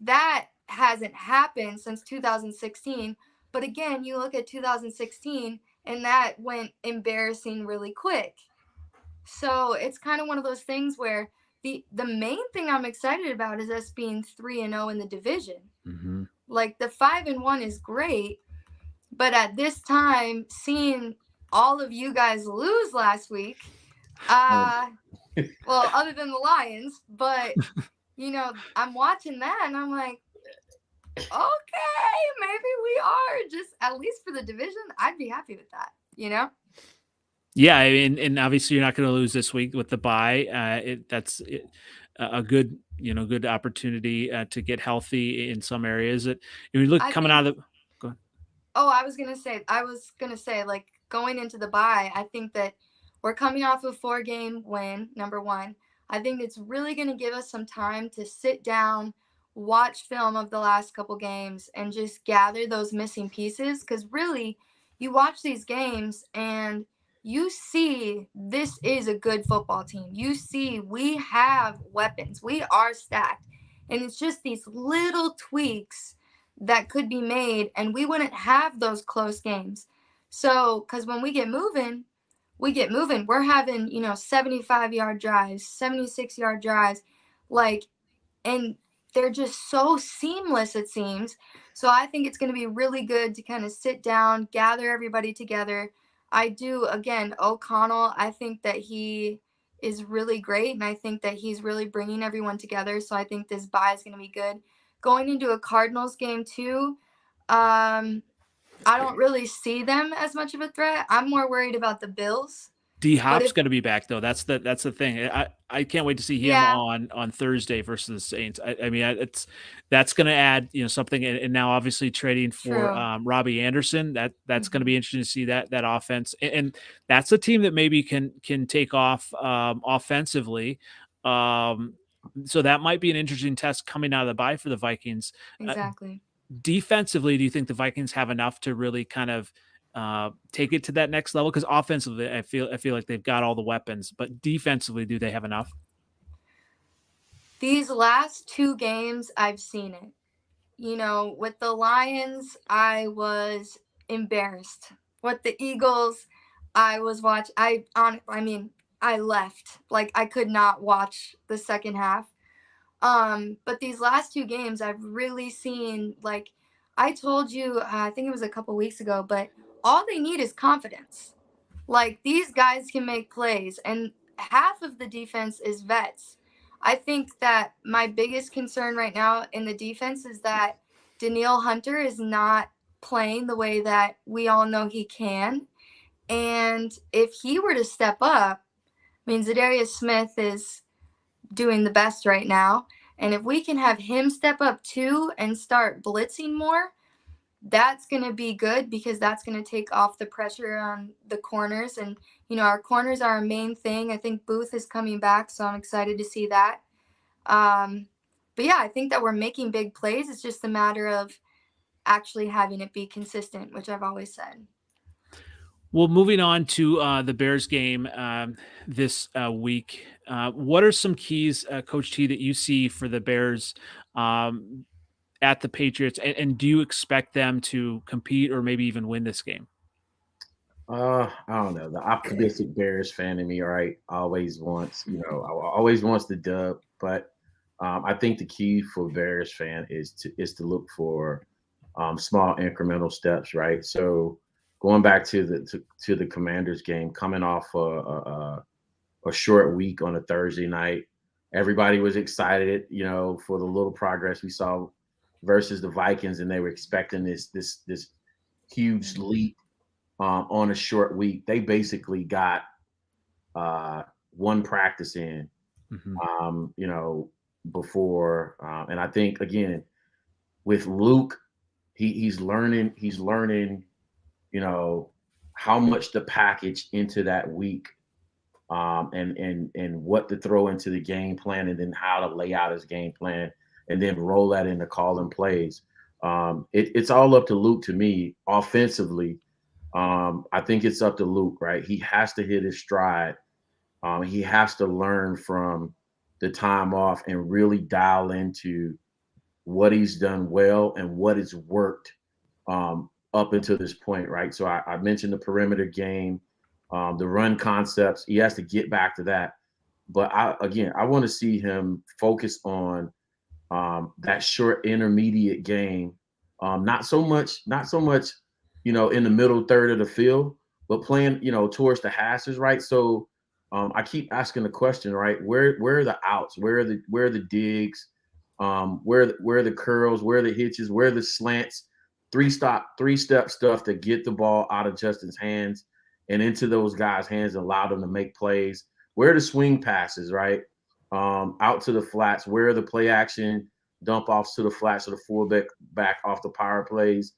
That hasn't happened since 2016. But again, you look at 2016 and that went embarrassing really quick. So it's kind of one of those things where the main thing I'm excited about is us being 3-0 in the division. Mm-hmm. The 5-1 is great. But at this time, seeing all of you guys lose last week, well, other than the Lions, but I'm watching that and I'm like, okay, maybe we are just, at least for the division, I'd be happy with that, Yeah, and obviously you're not going to lose this week with the bye. That's a good, good opportunity to get healthy in some areas. If you look coming out of the, go ahead. Oh, I was gonna say, going into the bye, I think that we're coming off a 4-game win, number one. I think it's really going to give us some time to sit down, watch film of the last couple games, and just gather those missing pieces. Because really, you watch these games and you see this is a good football team. You see we have weapons. We are stacked. And it's just these little tweaks that could be made, and we wouldn't have those close games. So, because when we get moving. We're having, 75-yard drives, 76-yard drives, and they're just so seamless, it seems. So I think it's going to be really good to kind of sit down, gather everybody together. I do, again, O'Connell, I think that he is really great, and I think that he's really bringing everyone together. So I think this bye is going to be good. Going into a Cardinals game too, I don't really see them as much of a threat. I'm more worried about the Bills. D-Hop's going to be back though. That's the thing. I can't wait to see him on Thursday versus the Saints. I mean, that's going to add something. And now obviously trading for Robbie Anderson, that's going to be interesting to see that offense. And that's a team that maybe can take off offensively. So that might be an interesting test coming out of the bye for the Vikings. Exactly. Defensively, do you think the Vikings have enough to really kind of take it to that next level? Because offensively, I feel like they've got all the weapons, but defensively, do they have enough? These last 2 games, I've seen it. With the Lions, I was embarrassed. With the Eagles, I was I left. I could not watch the second half. But these last 2 games, I've really seen, I told you, I think it was a couple weeks ago, but all they need is confidence. These guys can make plays, and half of the defense is vets. I think that my biggest concern right now in the defense is that Danielle Hunter is not playing the way that we all know he can. And if he were to step up, I mean, Zadarius Smith is doing the best right now. And if we can have him step up too and start blitzing more, that's going to be good, because that's going to take off the pressure on the corners. And, our corners are our main thing. I think Booth is coming back, so I'm excited to see that. But yeah, I think that we're making big plays. It's just a matter of actually having it be consistent, which I've always said. Well, moving on to the Bears game this week, what are some keys, Coach T, that you see for the Bears at the Patriots, and do you expect them to compete or maybe even win this game? I don't know. The optimistic Bears fan in me, right, always wants the dub, but I think the key for Bears fan is to look for small incremental steps, right? So going back to the Commanders game, coming off a short week on a Thursday night, everybody was excited, for the little progress we saw versus the Vikings, and they were expecting this huge leap on a short week. They basically got one practice in, before, and I think again with Luke, he's learning, how much to package into that week, and what to throw into the game plan, and then how to lay out his game plan, and then roll that into calling plays. It's all up to Luke to me offensively. I think it's up to Luke, right? He has to hit his stride. He has to learn from the time off and really dial into what he's done well and what has worked up until this point, right? So I mentioned the perimeter game, the run concepts. He has to get back to that. But I want to see him focus on that short intermediate game. Not so much, in the middle third of the field, but playing, towards the hashes, right? So I keep asking the question, right? Where are the outs? Where are the digs? Where are the curls? Where are the hitches? Where are the slants? Three-step stuff to get the ball out of Justin's hands and into those guys' hands and allow them to make plays. Where are the swing passes, right? Out to the flats. Where are the play action dump offs to the flats or the fullback back off the power plays?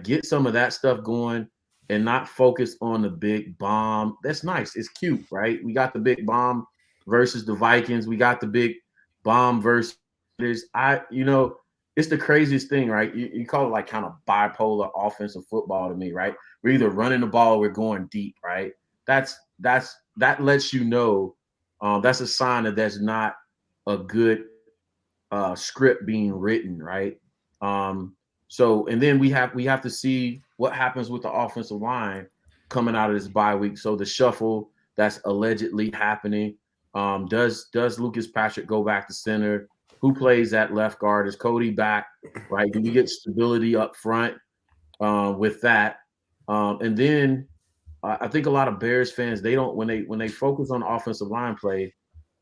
Get some of that stuff going and not focus on the big bomb. That's nice. It's cute, right? We got the big bomb versus the Vikings. We got the big bomb versus it's the craziest thing, right? You call it kind of bipolar offensive football to me, right? We're either running the ball or we're going deep, right? That lets you know that's a sign that there's not a good script being written, right? So, and then we have to see what happens with the offensive line coming out of this bye week. So the shuffle that's allegedly happening. Does Lucas Patrick go back to center? Who plays at left guard? Is Cody back? Right? Do we get stability up front with that? And then I think a lot of Bears fans, they don't, when they focus on offensive line play,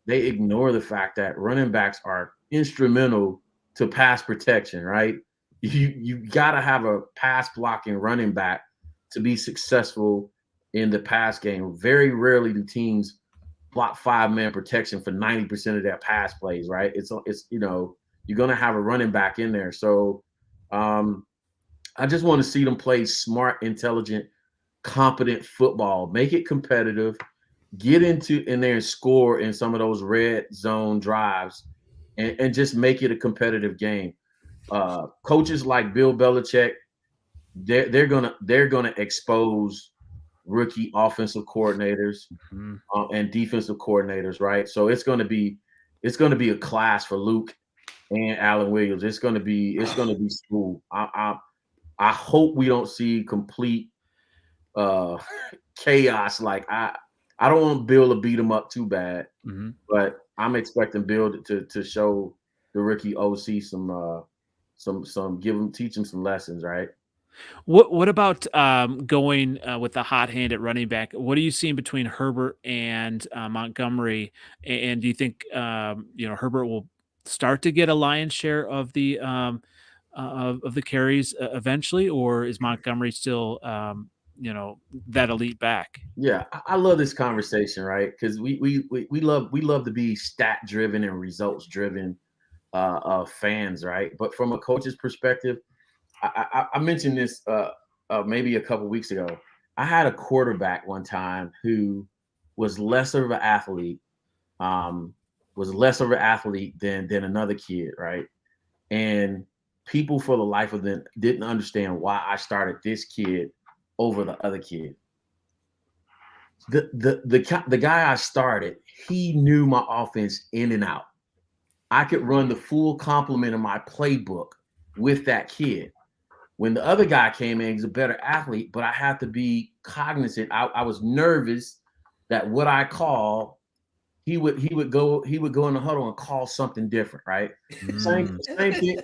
they ignore the fact that running backs are instrumental to pass protection, right? You got to have a pass blocking running back to be successful in the pass game. Very rarely do teams block 5-man protection for 90% of their pass plays, right? It's you're going to have a running back in there. So I just want to see them play smart, intelligent, competent football, make it competitive, get in there and score in some of those red zone drives and just make it a competitive game. Coaches like Bill Belichick, they're gonna expose rookie offensive coordinators and defensive coordinators, right? So it's gonna be a class for Luke and Alan Williams. It's gonna be smooth. I hope we don't see complete chaos. Like I don't want Bill to beat him up too bad, but I'm expecting Bill to show the rookie OC teach him some lessons, right? What about going with the hot hand at running back? What are you seeing between Herbert and Montgomery? And do you think Herbert will start to get a lion's share of the carries eventually, or is Montgomery still that elite back? Yeah, I love this conversation, right? Because we love to be stat driven and results driven fans, right? But from a coach's perspective, I mentioned this maybe a couple weeks ago. I had a quarterback one time who was less of an athlete, than another kid, right? And people for the life of them didn't understand why I started this kid over the other kid. The guy I started, he knew my offense in and out. I could run the full complement of my playbook with that kid. When the other guy came in, he's a better athlete, but I had to be cognizant. I was nervous that what I call, he would go in the huddle and call something different, right? Same thing.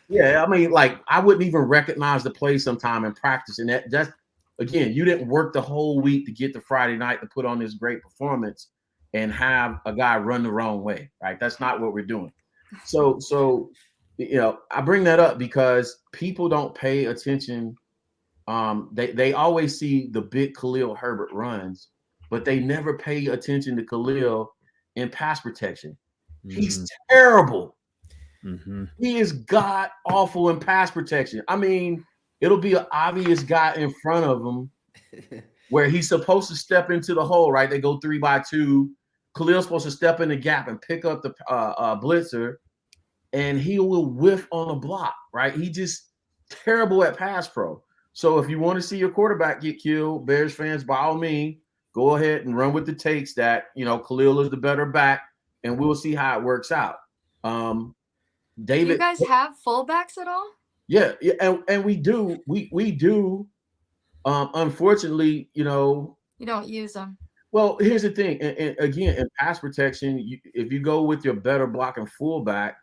Yeah, I mean, like I wouldn't even recognize the play sometime in practice, and that's again, you didn't work the whole week to get to Friday night to put on this great performance and have a guy run the wrong way, right? That's not what we're doing. So I bring that up because people don't pay attention. They always see the big Khalil Herbert runs, but they never pay attention to Khalil in pass protection. He's terrible. He is god awful in pass protection. I mean, it'll be an obvious guy in front of him where he's supposed to step into the hole, right? They go 3-by-2. Khalil's supposed to step in the gap and pick up the blitzer, and he will whiff on a block, right? He just terrible at pass pro. So if you want to see your quarterback get killed, Bears fans, by all means, go ahead and run with the takes that, Khalil is the better back, and we'll see how it works out. David, do you guys have fullbacks at all? Yeah, and we do. We do. Unfortunately, you don't use them. Well, here's the thing. And again, in pass protection, if you go with your better blocking fullback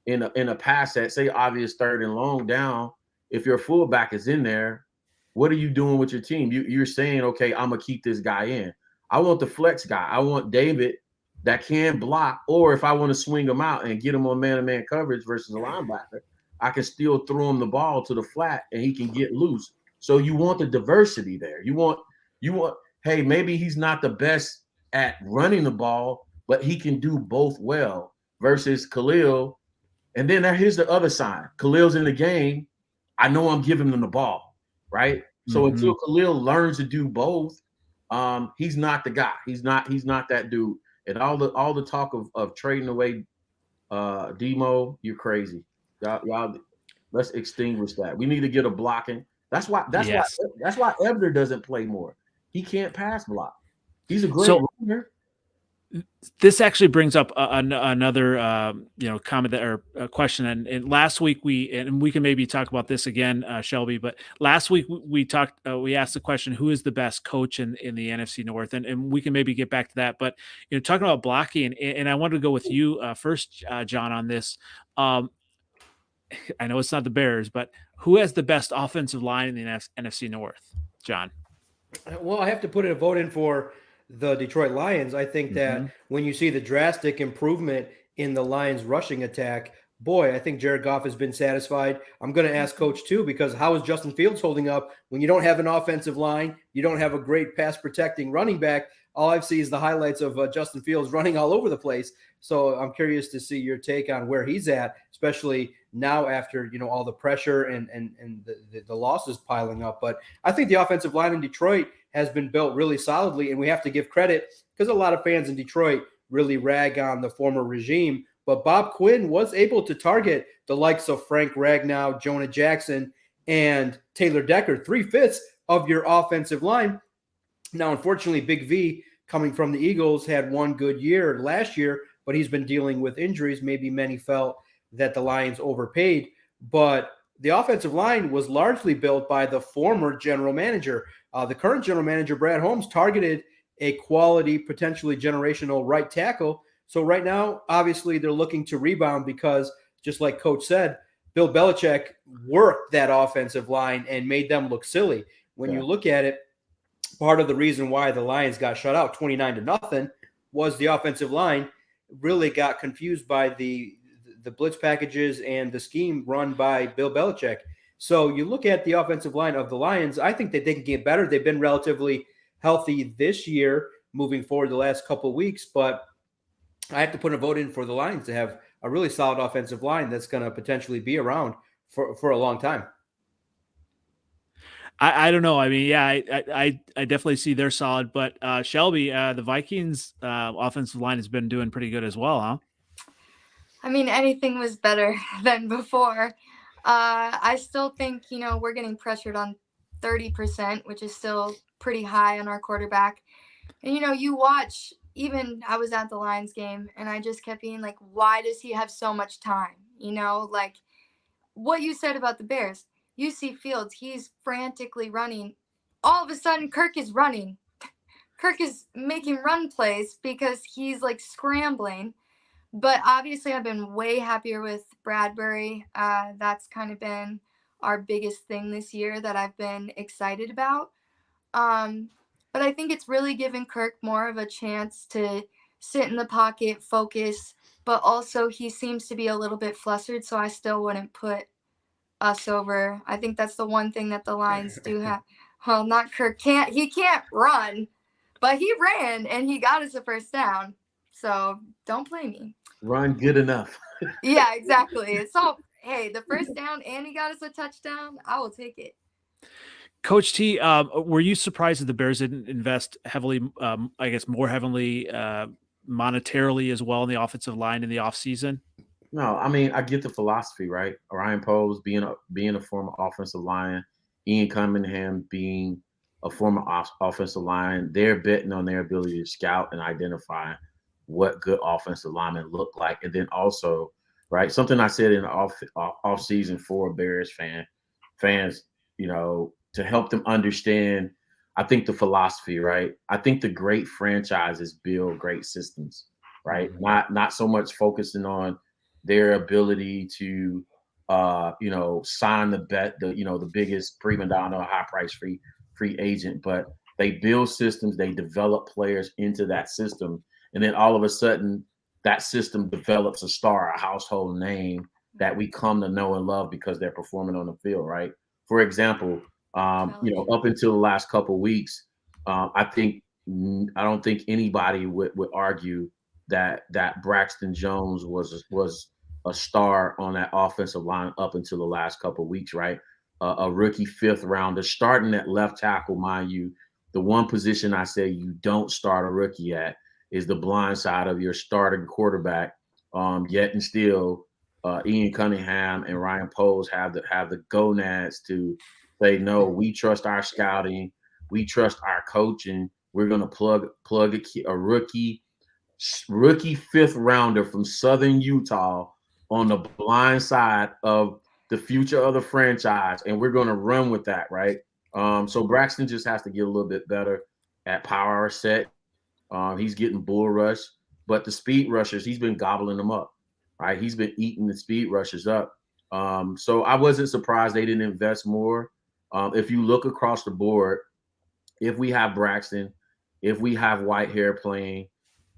in a pass set, say obvious 3rd and long down, if your fullback is in there, what are you doing with your team? You're saying, okay, I'm gonna keep this guy in. I want the flex guy. I want David that can block, or if I want to swing him out and get him on man-to-man coverage versus a linebacker, I can still throw him the ball to the flat and he can get loose. So you want the diversity there. You want, hey, maybe he's not the best at running the ball, but he can do both well versus Khalil. And then here's the other side. Khalil's in the game. I know I'm giving him the ball, right? So until Khalil learns to do both, he's not the guy. He's not that dude. And all the talk of trading away Demo, you're crazy. Y'all, let's extinguish that. We need to get a blocking. That's why Ebner doesn't play more. He can't pass block. He's a great runner. This actually brings up another, comment or a question. And last week we can maybe talk about this again, Shelby. But last week we talked, we asked the question, who is the best coach in the NFC North, and we can maybe get back to that. But talking about blocking, and I wanted to go with you first, John, on this. I know it's not the Bears, but who has the best offensive line in the NFC North, John? Well, I have to put a vote in for the Detroit Lions. I think that when you see the drastic improvement in the Lions rushing attack, boy, I think Jared Goff has been satisfied. I'm going to ask Coach too, because how is Justin Fields holding up when you don't have an offensive line? You don't have a great pass protecting running back. All I've seen is the highlights of Justin Fields running all over the place. So I'm curious to see your take on where he's at, especially now after, all the pressure and the losses piling up. But I think the offensive line in Detroit has been built really solidly, and we have to give credit because a lot of fans in Detroit really rag on the former regime. But Bob Quinn was able to target the likes of Frank Ragnow, Jonah Jackson, and Taylor Decker, 3/5 of your offensive line. Now, unfortunately, Big V, coming from the Eagles, had one good year last year, but he's been dealing with injuries. Maybe many felt that the Lions overpaid, but the offensive line was largely built by the former general manager. The current general manager, Brad Holmes, targeted a quality, potentially generational right tackle. So right now, obviously, they're looking to rebound because, just like Coach said, Bill Belichick worked that offensive line and made them look silly. When you look at it, part of the reason why the Lions got shut out 29-0 was the offensive line really got confused by the blitz packages and the scheme run by Bill Belichick. So you look at the offensive line of the Lions, I think that they can get better. They've been relatively healthy this year, moving forward the last couple of weeks, but I have to put a vote in for the Lions to have a really solid offensive line that's going to potentially be around for a long time. I don't know. I mean, yeah, I definitely see they're solid, but Shelby, the Vikings offensive line has been doing pretty good as well, huh? I mean, anything was better than before. I still think, we're getting pressured on 30%, which is still pretty high on our quarterback. And, you watch, even I was at the Lions game and I just kept being like, why does he have so much time? Like what you said about the Bears. You see Fields, he's frantically running. All of a sudden, Kirk is running. Kirk is making run plays because he's like scrambling. But obviously, I've been way happier with Bradbury. That's kind of been our biggest thing this year that I've been excited about. But I think it's really given Kirk more of a chance to sit in the pocket, focus. But also, he seems to be a little bit flustered, so I still wouldn't put us over. I think that's the one thing that the Lions do have. Well, not Kirk. He can't run, but he ran and he got us a first down. So don't blame me. Run good enough. Yeah, exactly. So, hey, the first down and he got us a touchdown. I will take it. Coach T, were you surprised that the Bears didn't invest heavily, more heavily monetarily as well in the offensive line in the offseason? No, I mean, I get the philosophy, right? Ryan Poles being a former offensive lineman, Ian Cunningham being a former offensive lineman, they're betting on their ability to scout and identify what good offensive linemen look like. And then also, right, something I said in the off season for Bears fans, to help them understand, I think the philosophy, right? I think the great franchises build great systems, right? Mm-hmm. Not so much focusing on their ability to, sign the biggest prima donna, high price free agent, but they build systems, they develop players into that system. And then all of a sudden that system develops a star, a household name that we come to know and love because they're performing on the field. Right. For example, up until the last couple of weeks, I don't think anybody would argue that Braxton Jones was a star on that offensive line up until the last couple of weeks, right? A rookie 5th rounder starting at left tackle, mind you. The one position I say you don't start a rookie at is the blind side of your starting quarterback. Yet and still, Ian Cunningham and Ryan Poles have the gonads to say, no, we trust our scouting, we trust our coaching. We're going to plug a rookie rookie 5th rounder from Southern Utah on the blind side of the future of the franchise, and we're going to run with that, right? So Braxton just has to get a little bit better at power set. He's getting bull rush, but the speed rushers, he's been gobbling them up, right? He's been eating the speed rushers up. So I wasn't surprised they didn't invest more. If you look across the board, if we have Braxton, if we have Whitehair playing,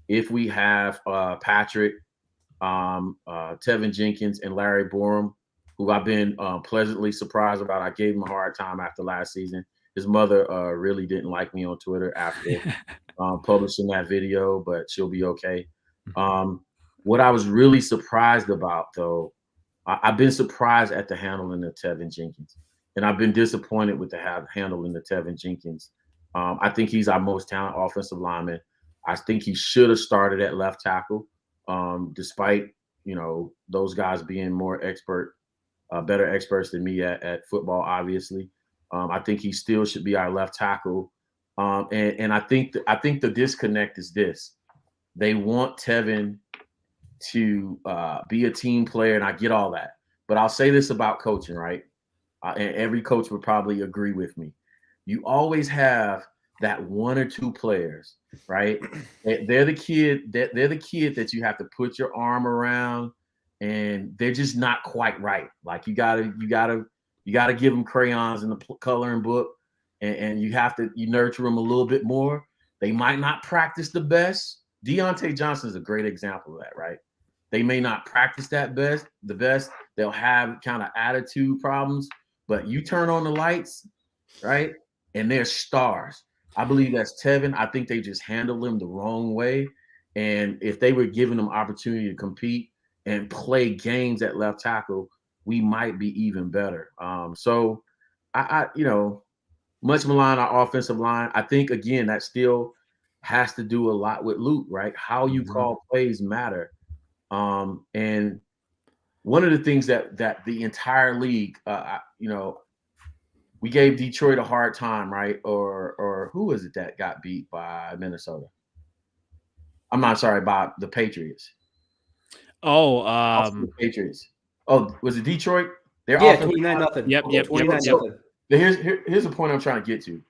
if we have Patrick, Tevin Jenkins, and Larry Borum, who I've been pleasantly surprised about. I gave him a hard time after last season. His mother really didn't like me on Twitter after publishing that video, but she'll be okay. What I was really surprised about, though, I've been surprised at the handling of Tevin Jenkins, and I've been disappointed with the handling of Tevin Jenkins. I think he's our most talented offensive lineman. I think he should have started at left tackle, despite, those guys being more better experts than me at football, obviously. I think he still should be our left tackle. And I think the disconnect is this. They want Tevin to be a team player, and I get all that. But I'll say this about coaching, right? And every coach would probably agree with me. You always have that one or two players, right? They're the kid that you have to put your arm around, and they're just not quite right. Like you gotta give them crayons in the coloring book, and you nurture them a little bit more. They might not practice the best. Deontay Johnson is a great example of that, right? They may not practice the best. They'll have kind of attitude problems, but you turn on the lights, right? And they're stars. I believe that's Tevin. I think they just handled him the wrong way. And if they were giving him opportunity to compete and play games at left tackle, we might be even better. So I much maligned our offensive line. I think, again, that still has to do a lot with Luke, right? How you call plays matter. And one of the things that the entire league, we gave Detroit a hard time, right? Or who was it that got beat by Minnesota? I'm not sorry, by the Patriots. The Patriots. Oh, was it Detroit? 29-0. Yep. 29-0. Here's the point I'm trying to get to.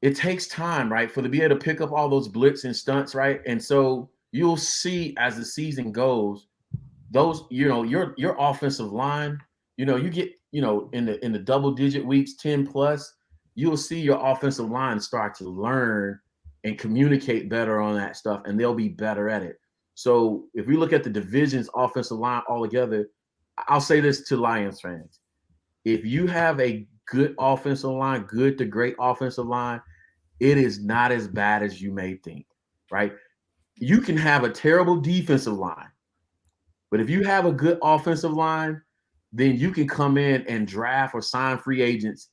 It takes time, right, for to be able to pick up all those blitz and stunts, right? And so you'll see as the season goes, those, your offensive line, you get, in the double digit weeks, 10 plus, you'll see your offensive line start to learn and communicate better on that stuff, and they'll be better at it. So if we look at the division's offensive line altogether, I'll say this to Lions fans. If you have a good offensive line, good to great offensive line, it is not as bad as you may think, right? You can have a terrible defensive line, but if you have a good offensive line, then you can come in and draft or sign free agents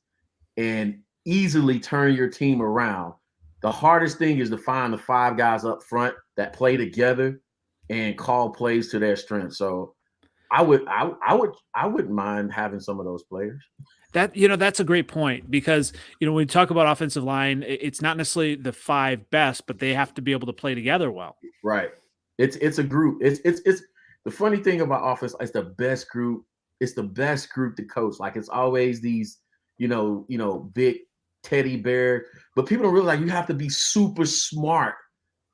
and easily turn your team around. The hardest thing is to find the 5 guys up front that play together and call plays to their strength. So I wouldn't mind having some of those players. That's a great point, because when we talk about offensive line, it's not necessarily the 5 best, but they have to be able to play together well. Right. It's a group. It's the funny thing about offense. It's the best group. It's the best group to coach. Like, it's always these, big teddy bear, but people don't realize you have to be super smart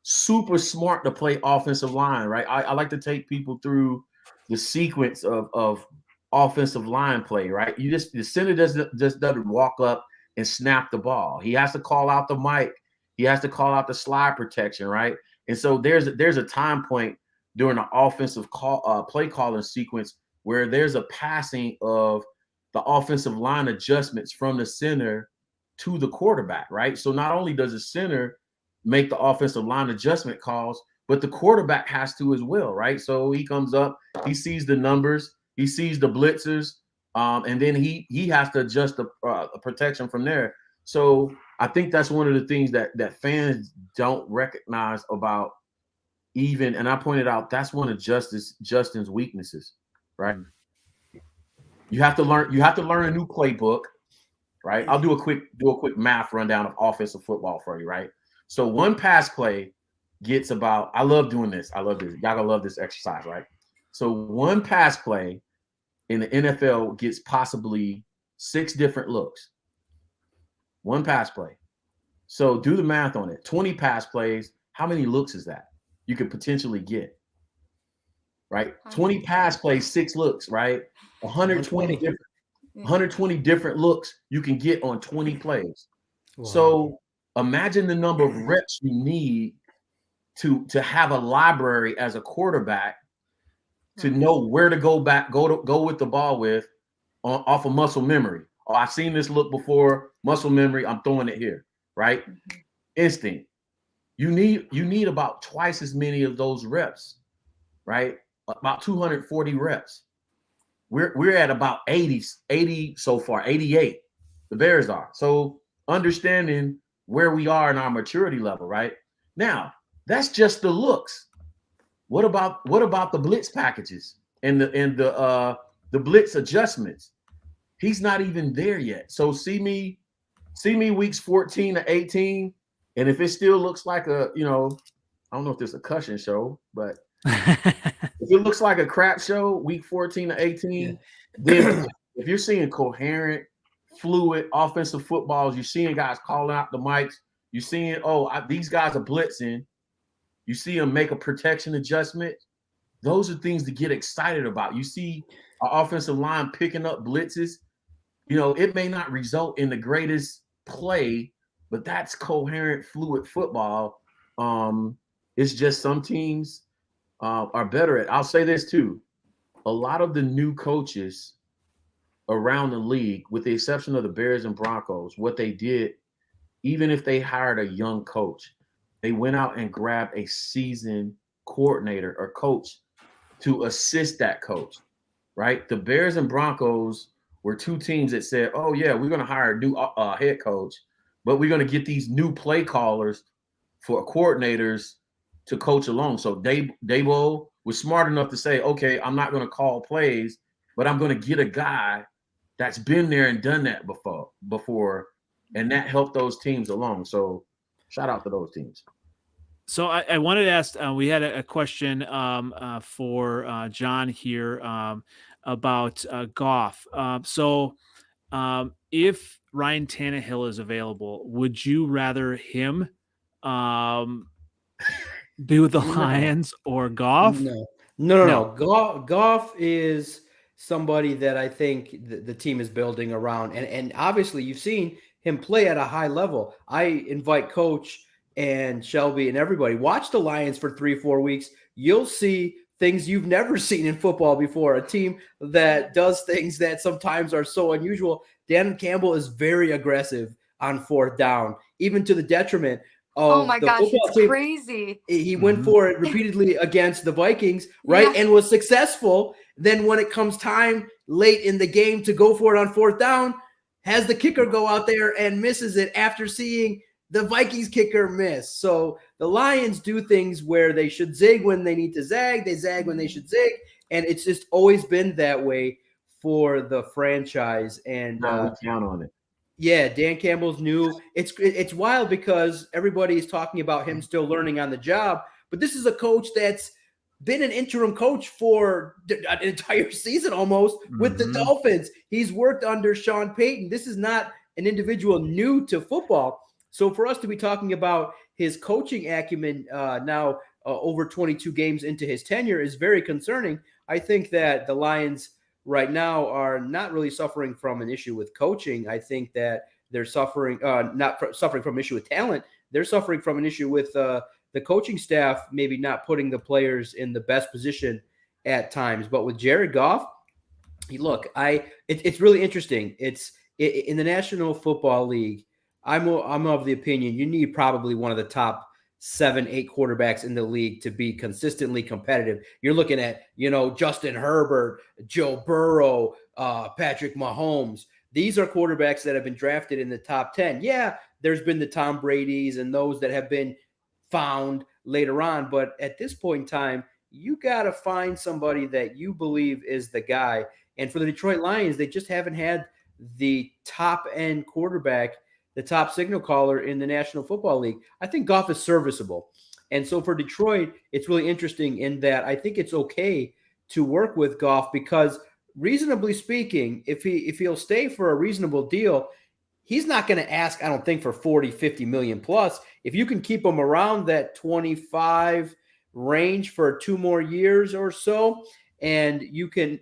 to play offensive line, right? I like to take people through the sequence of offensive line play, right? The center doesn't walk up and snap the ball. He has to call out the mic. He has to call out the slide protection, right? And so there's a time point during the offensive play calling sequence where there's a passing of the offensive line adjustments from the center to the quarterback, right? So not only does the center make the offensive line adjustment calls, but the quarterback has to as well, right? So he comes up, he sees the numbers, he sees the blitzers, and then he has to adjust the protection from there. So I think that's one of the things that fans don't recognize about even, and I pointed out, that's one of Justin's weaknesses, right? You have to learn a new playbook, right? I'll do a quick math rundown of offensive football for you, right? So one pass play gets about, I love doing this. I love this. Y'all gonna love this exercise, right? So one pass play in the NFL gets possibly 6 different looks. One pass play. So do the math on it. 20 pass plays, how many looks is that you could potentially get? Right? 20 pass plays, 6 looks, right? 120 different looks you can get on 20 plays. Wow. So imagine the number of reps you need to have a library as a quarterback to know where to go with the ball with off of muscle memory. Oh, I've seen this look before, muscle memory, I'm throwing it here, right? Instinct. You need about twice as many of those reps, right? About 240 reps. We're at about 80 so far, 88. The Bears are. So understanding where we are in our maturity level, right? Now, that's just the looks. What about the blitz packages and the blitz adjustments? He's not even there yet. So see me weeks 14 to 18, and if it still looks like I don't know if there's a cushion show, but if it looks like a crap show, week 14 to 18, then if you're seeing coherent, fluid offensive footballs, you're seeing guys calling out the mics, you're seeing, these guys are blitzing, you see them make a protection adjustment, those are things to get excited about. You see our offensive line picking up blitzes. It may not result in the greatest play, but that's coherent, fluid football. It's just some teams are better at. I'll say this too. A lot of the new coaches around the league, with the exception of the Bears and Broncos, what they did, even if they hired a young coach, they went out and grabbed a seasoned coordinator or coach to assist that coach, right? The Bears and Broncos were two teams that said, oh, yeah, we're going to hire a new head coach, but we're going to get these new play callers for coordinators to coach along. So Dabo was smart enough to say, okay, I'm not going to call plays, but I'm going to get a guy that's been there and done that before, and that helped those teams along. So shout out to those teams. So I wanted to ask, we had a question for John here about Goff. So if Ryan Tannehill is available, would you rather him be with the Lions or Goff? No. Goff is somebody that I think the team is building around. And obviously you've seen him play at a high level. I invite Coach and Shelby and everybody, watch the Lions for 3-4 weeks. You'll see things you've never seen in football before. A team that does things that sometimes are so unusual. Dan Campbell is very aggressive on 4th down, even to the detriment of the gosh, football it's team. Crazy. He went for it repeatedly against the Vikings, right? Yeah. And was successful. Then when it comes time late in the game to go for it on 4th down, has the kicker go out there and misses it after seeing the Vikings kicker miss. So the Lions do things where they should zig when they need to zag. They zag when they should zig. And it's just always been that way for the franchise. And count on it. Yeah, Dan Campbell's new. It's wild because everybody is talking about him still learning on the job. But this is a coach that's been an interim coach for an entire season almost with the Dolphins. He's worked under Sean Payton. This is not an individual new to football. So for us to be talking about his coaching acumen now over 22 games into his tenure is very concerning. I think that the Lions right now are not really suffering from an issue with coaching. I think that they're suffering suffering from an issue with talent. They're suffering from an issue with the coaching staff maybe not putting the players in the best position at times. But with Jared Goff, it's really interesting. It's in the National Football League. I'm of the opinion you need probably one of the top 7-8 quarterbacks in the league to be consistently competitive. You're looking at, Justin Herbert, Joe Burrow, Patrick Mahomes. These are quarterbacks that have been drafted in the top 10. Yeah, there's been the Tom Brady's and those that have been found later on. But at this point in time, you got to find somebody that you believe is the guy. And for the Detroit Lions, they just haven't had the top end quarterback the top signal caller in the National Football League. I think Goff is serviceable. And so for Detroit, it's really interesting in that I think it's okay to work with Goff because reasonably speaking, if he'll stay for a reasonable deal, he's not going to ask, I don't think, for 40, 50 million plus. If you can keep him around that 25 range for 2 more years or so, and you can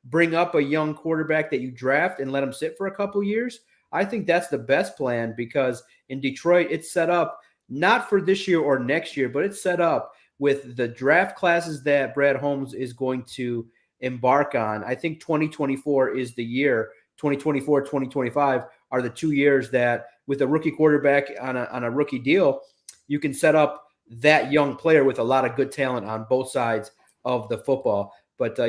bring up a young quarterback that you draft and let him sit for a couple years, I think that's the best plan because in Detroit, it's set up not for this year or next year, but it's set up with the draft classes that Brad Holmes is going to embark on. I think 2024 is the year. 2024, 2025 are the 2 years that with a rookie quarterback on a rookie deal, you can set up that young player with a lot of good talent on both sides of the football. But the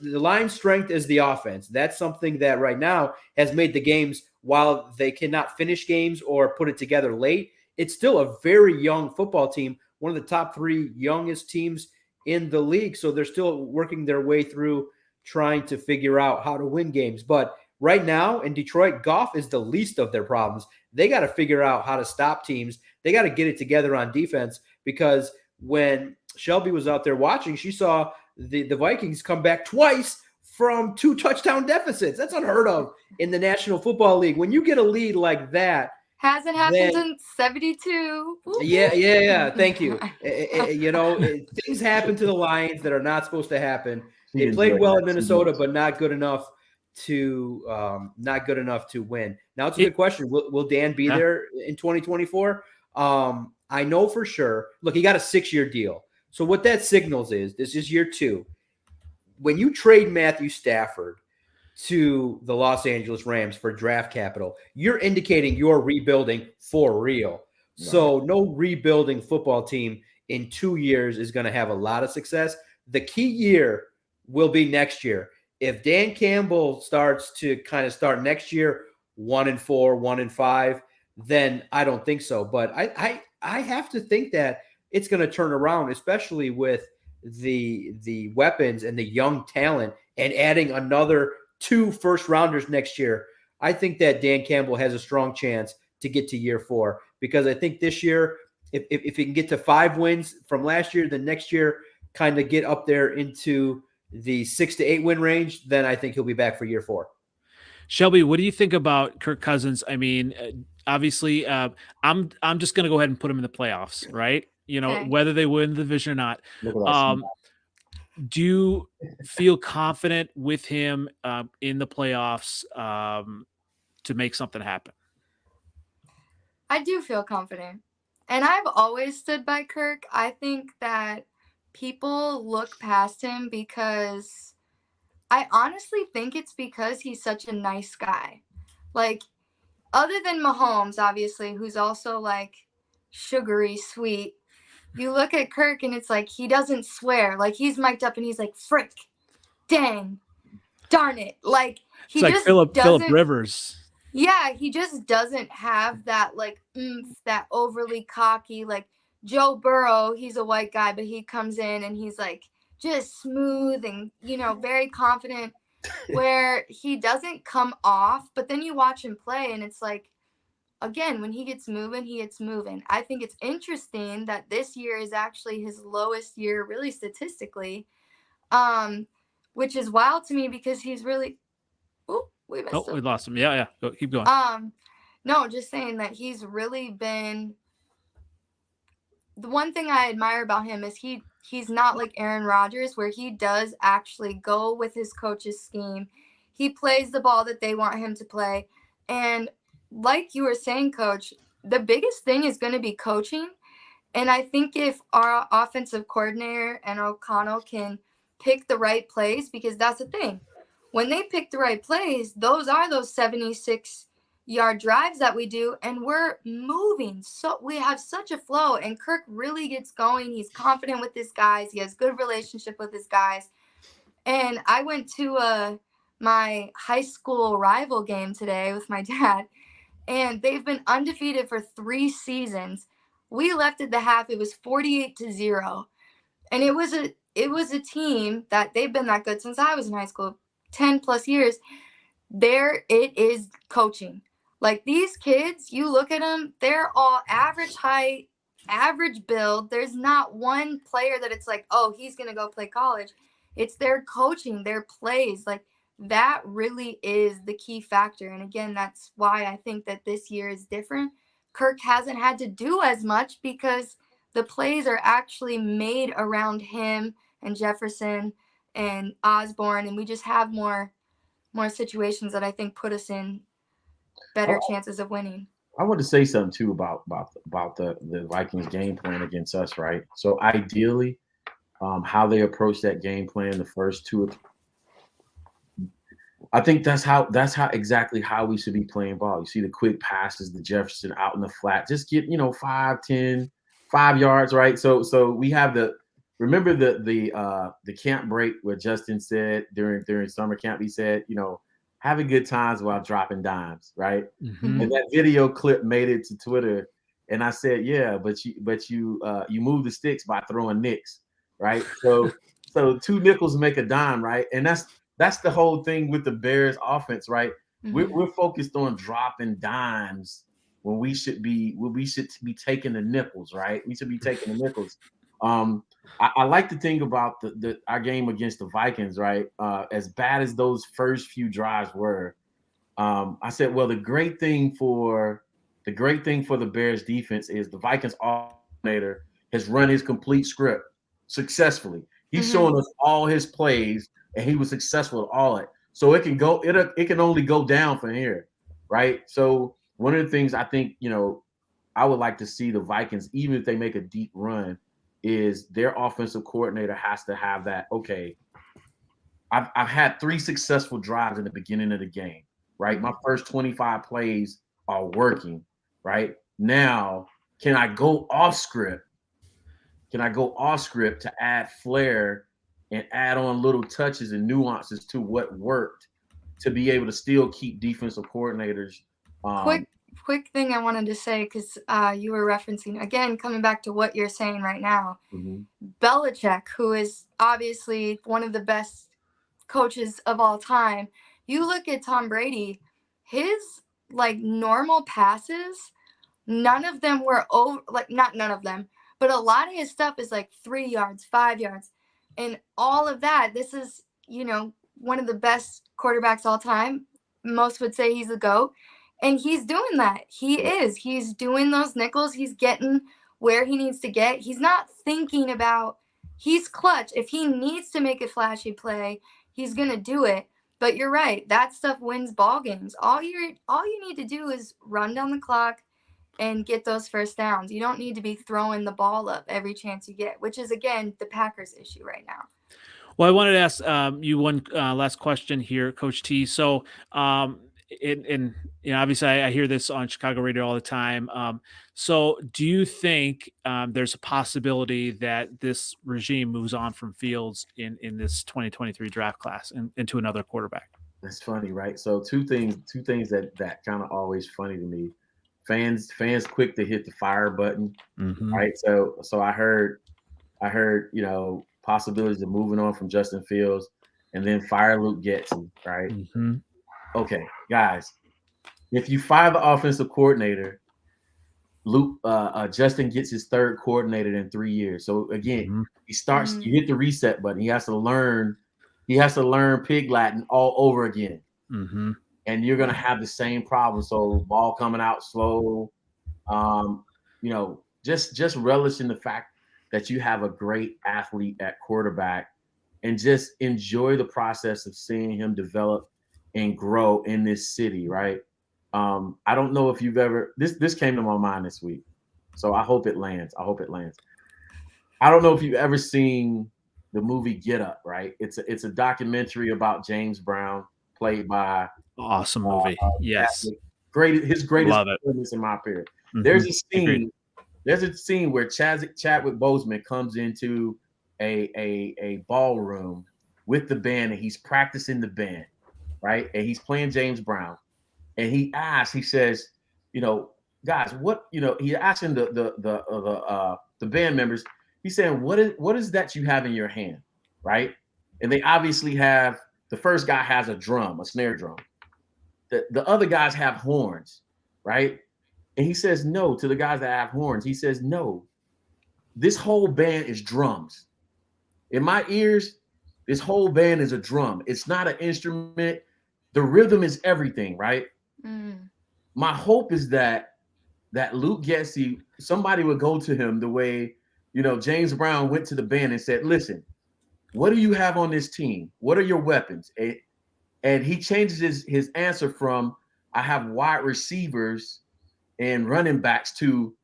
Lions' strength is the offense. That's something that right now has made the games, while they cannot finish games or put it together late, it's still a very young football team, one of the top 3 youngest teams in the league. So they're still working their way through trying to figure out how to win games. But right now in Detroit, Goff is the least of their problems. They got to figure out how to stop teams. They got to get it together on defense because when Shelby was out there watching, she saw the Vikings come back twice from 2 touchdown deficits. That's unheard of in the National Football League. When you get a lead like that, hasn't happened since 72. Yeah. Thank you. Things happen to the Lions that are not supposed to happen. They played well in Minnesota, but not good enough to win. Now it's a good question. Will Dan be there in 2024? I know for sure. Look, he got a 6-year deal. So what that signals is this is year 2. When you trade Matthew Stafford to the Los Angeles Rams for draft capital, you're indicating you're rebuilding for real. Right. So no rebuilding football team in 2 years is going to have a lot of success. The key year will be next year. If Dan Campbell starts to kind of start next year 1-4, 1-5, then I don't think so. But I have to think that it's going to turn around, especially with the weapons and the young talent and adding another 2 first-rounders next year. I think that Dan Campbell has a strong chance to get to year 4 because I think this year, if he can get to 5 wins from last year, then next year kind of get up there into the 6 to 8 win range, then I think he'll be back for year 4. Shelby, what do you think about Kirk Cousins? I mean, obviously, I'm just going to go ahead and put him in the playoffs, right? Whether they win the division or not. Do you feel confident with him in the playoffs to make something happen? I do feel confident. And I've always stood by Kirk. I think that people look past him because I honestly think it's because he's such a nice guy. Like, other than Mahomes, obviously, who's also like sugary sweet, you look at Kirk and it's like he doesn't swear. Like, he's mic'd up and he's like, frick, dang, darn it. Like, he it's like just Phillip Rivers. Yeah, he just doesn't have that like that overly cocky, like Joe Burrow. He's a white guy, but he comes in and he's like just smooth and very confident, where he doesn't come off. But then you watch him play and it's like, again, when he gets moving, he gets moving. I think it's interesting that this year is actually his lowest year, really statistically, which is wild to me because he's really. We missed him. We lost him. Yeah. Go, keep going. No, just saying that he's really been. The one thing I admire about him is he's not like Aaron Rodgers, where he does actually go with his coach's scheme. He plays the ball that they want him to play. And like you were saying, Coach, the biggest thing is going to be coaching. And I think if our offensive coordinator and O'Connell can pick the right plays, because that's the thing. When they pick the right plays, those are those 76-yard drives that we do, and we're moving. So we have such a flow, and Kirk really gets going. He's confident with his guys. He has good relationship with his guys. And I went to my high school rival game today with my dad, and they've been undefeated for 3 seasons. We left at the half. It was 48-0, and it was a team that they've been that good since I was in high school. 10 plus years. There it is coaching. Like these kids, you look at them, they're all average height, average build. There's not one player that it's like, oh, he's going to go play college. It's their coaching, their plays. Like that really is the key factor. And again, that's why I think that this year is different. Kirk hasn't had to do as much because the plays are actually made around him and Jefferson and Osborne. And we just have more situations that I think put us in better chances of winning. I want to say something too about the Vikings game plan against us, right? So ideally, how they approach that game plan, the first 2 or 3, I think that's how exactly how we should be playing ball. You see the quick passes, the Jefferson out in the flat, just get 5, 10, 5 yards, right? So we have remember the camp break where Justin said during summer camp, he said, having good times while dropping dimes, right? Mm-hmm. And that video clip made it to Twitter, and I said, yeah, but you move the sticks by throwing nicks, right? So 2 nickels make a dime, right? And that's the whole thing with the Bears offense, right? Mm-hmm. We're focused on dropping dimes when we should be taking the nickels, right? We should be taking the nickels. I like to think about our game against the Vikings, right? As bad as those first few drives were, I said, well, the great thing for the Bears defense is the Vikings coordinator has run his complete script successfully. He's showing us all his plays, and he was successful at all it. So it can only go down from here, right? So one of the things I think I would like to see the Vikings, even if they make a deep run, is their offensive coordinator has to have that, okay, I've had 3 successful drives in the beginning of the game, right? My first 25 plays are working, right? Now, can I go off script? To add flair and add on little touches and nuances to what worked to be able to still keep defensive coordinators? Quick thing I wanted to say, because you were referencing, again, coming back to what you're saying right now, Belichick, who is obviously one of the best coaches of all time. You look at Tom Brady, his normal passes, none of them were over, not none of them, but a lot of his stuff is 3 yards, 5 yards, and all of that. This is, one of the best quarterbacks all time. Most would say he's the GOAT. And he's doing that. He's doing those nickels. He's getting where he needs to get. He's not thinking about, he's clutch. If he needs to make a flashy play, he's going to do it. But you're right. That stuff wins ball games. All you need to do is run down the clock and get those first downs. You don't need to be throwing the ball up every chance you get, which is, again, the Packers' issue right now. Well, I wanted to ask you one last question here, Coach T. So, obviously I hear this on Chicago radio all the time. So do you think there's a possibility that this regime moves on from Fields in this 2023 draft class and into another quarterback? That's funny, right? So two things that kind of always funny to me. Fans quick to hit the fire button, right? So I heard, possibilities of moving on from Justin Fields and then fire Luke Getson, right? Okay, guys, if you fire the offensive coordinator, Justin gets his third coordinator in 3 years. So again, he starts. You hit the reset button. He has to learn Pig Latin all over again, and you're gonna have the same problem. So ball coming out slow. Just relish in the fact that you have a great athlete at quarterback, and just enjoy the process of seeing him develop and grow in this city, right? I don't know if you've ever, this came to my mind this week, so I hope it lands. I don't know if you've ever seen the movie Get Up, right? It's a documentary about James Brown, played by awesome movie. Yes, his greatest performance in my period. There's a scene where Chadwick Boseman comes into a ballroom with the band, and he's practicing the band, right? And he's playing James Brown, and he says, guys, what, he asking the band members, he's saying, what is that you have in your hand, right? And they obviously have, the first guy has a snare drum. The other guys have horns. right? And he says no to the guys that have horns. He says, no, this whole band is drums. In my ears, this whole band is a drum. It's not an instrument. The rhythm is everything, right? My hope is that Luke Gessie, somebody would go to him the way, James Brown went to the band and said, listen, what do you have on this team? What are your weapons? And he changes his answer from, I have wide receivers and running backs, to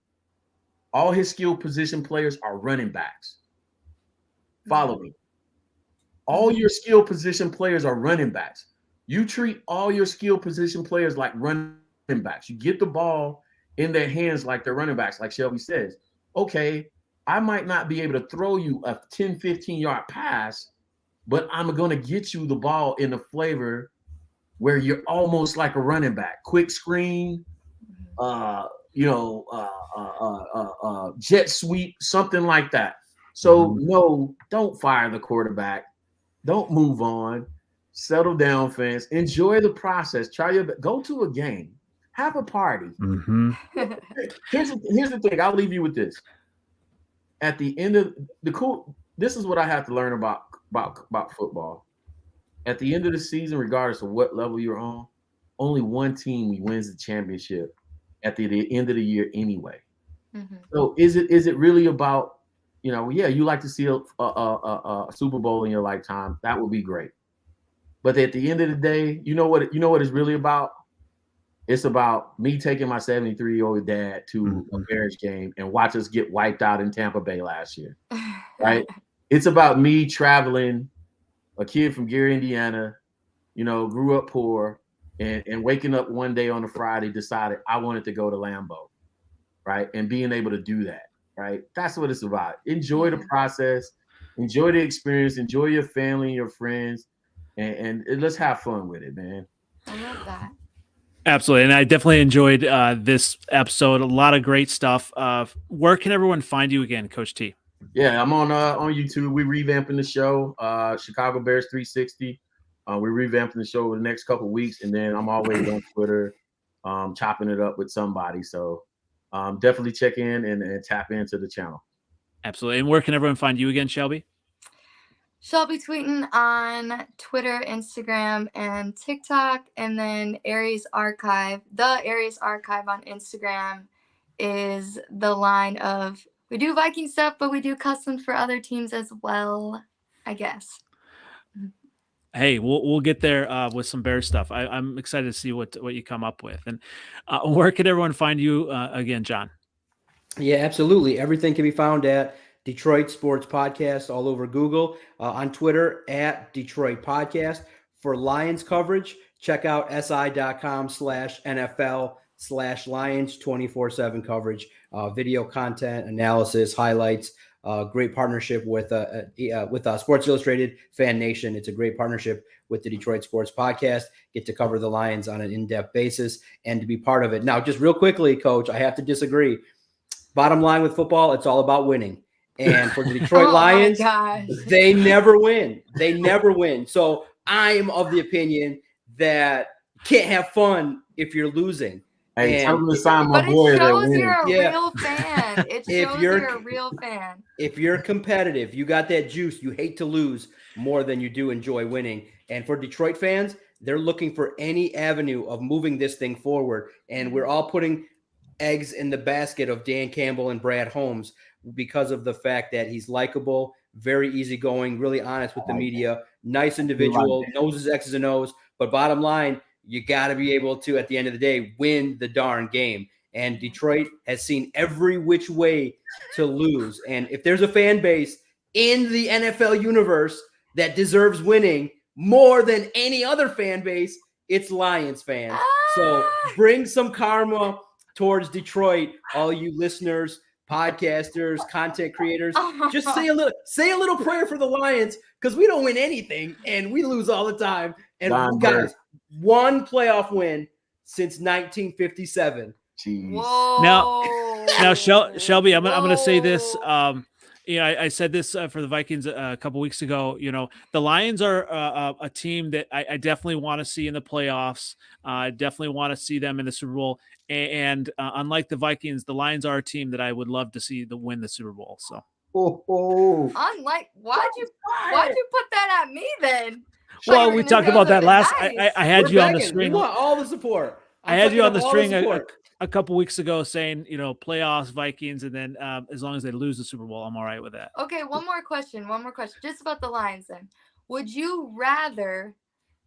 all his skill position players are running backs. Follow me. All your skill position players are running backs. You treat all your skill position players like running backs. You get the ball in their hands like they're running backs, like Shelby says. Okay, I might not be able to throw you a 10, 15-yard pass, but I'm going to get you the ball in a flavor where you're almost like a running back. Quick screen, jet sweep, something like that. So no, don't fire the quarterback. Don't move on. Settle down, fans. Enjoy the process. Go to a game. Have a party. Here's the thing. I'll leave you with this. At the end of this is what I have to learn about football. At the end of the season, regardless of what level you're on, only one team wins the championship at the end of the year anyway. So is it really about, you like to see a Super Bowl in your lifetime? That would be great. But at the end of the day, you know what it's really about? It's about me taking my 73-year-old dad to a Bears game and watch us get wiped out in Tampa Bay last year, right? It's about me traveling, a kid from Gary, Indiana, grew up poor, and waking up one day on a Friday, decided I wanted to go to Lambeau, right? And being able to do that, right? That's what it's about. Enjoy the process, enjoy the experience, enjoy your family and your friends, and let's have fun with it, man. I love that. Absolutely. And I definitely enjoyed this episode. A lot of great stuff. Where can everyone find you again, Coach T? Yeah, I'm on YouTube. We're revamping the show, Chicago Bears 360. We're revamping the show over the next couple of weeks, and then I'm always on Twitter, chopping it up with somebody. So definitely check in and tap into the channel. Absolutely. And where can everyone find you again, Shelby? Shelby tweeting on Twitter, Instagram, and TikTok, and then Aries Archive. The Aries Archive on Instagram is the line of, we do Viking stuff, but we do customs for other teams as well, I guess. Hey, we'll get there with some Bears stuff. I'm excited to see what you come up with. And where can everyone find you again, John? Yeah, absolutely. Everything can be found at Detroit Sports Podcast all over Google, on Twitter at Detroit Podcast. For Lions coverage, check out si.com/NFL/Lions 24/7 coverage, video content, analysis, highlights. Great partnership with Sports Illustrated, Fan Nation. It's a great partnership with the Detroit Sports Podcast. Get to cover the Lions on an in-depth basis and to be part of it. Now, just real quickly, Coach, I have to disagree. Bottom line with football, it's all about winning. And for the Detroit Lions, they never win. They never win. So I'm of the opinion that you can't have fun if you're losing. Hey, tell me to sign but my boy. It shows you're a real fan. It shows you're a real fan. If you're competitive, you got that juice. You hate to lose more than you do enjoy winning. And for Detroit fans, they're looking for any avenue of moving this thing forward. And we're all putting eggs in the basket of Dan Campbell and Brad Holmes because of the fact that he's likable, very easygoing, really honest with the media, nice individual, knows his X's and O's. But bottom line, you got to be able to, at the end of the day, win the darn game. And Detroit has seen every which way to lose. And if there's a fan base in the NFL universe that deserves winning more than any other fan base, it's Lions fans. So bring some karma towards Detroit, all you listeners, podcasters, content creators. Just say a little prayer for the Lions, because we don't win anything and we lose all the time. And guys, one playoff win since 1957. Jeez. Now, Shelby, I'm going to say this. I said this for the Vikings a couple weeks ago. The Lions are a team that I definitely want to see in the playoffs. I definitely want to see them in the Super Bowl. And unlike the Vikings, the Lions are a team that I would love to see win the Super Bowl. So, unlike, why'd you put that at me then? Well, we talked about that last. Nice. I had you on the string. We want all the support. I had you on the string a couple weeks ago saying, playoffs, Vikings, and then as long as they lose the Super Bowl, I'm all right with that. Okay, one more question. Just about the Lions then. Would you rather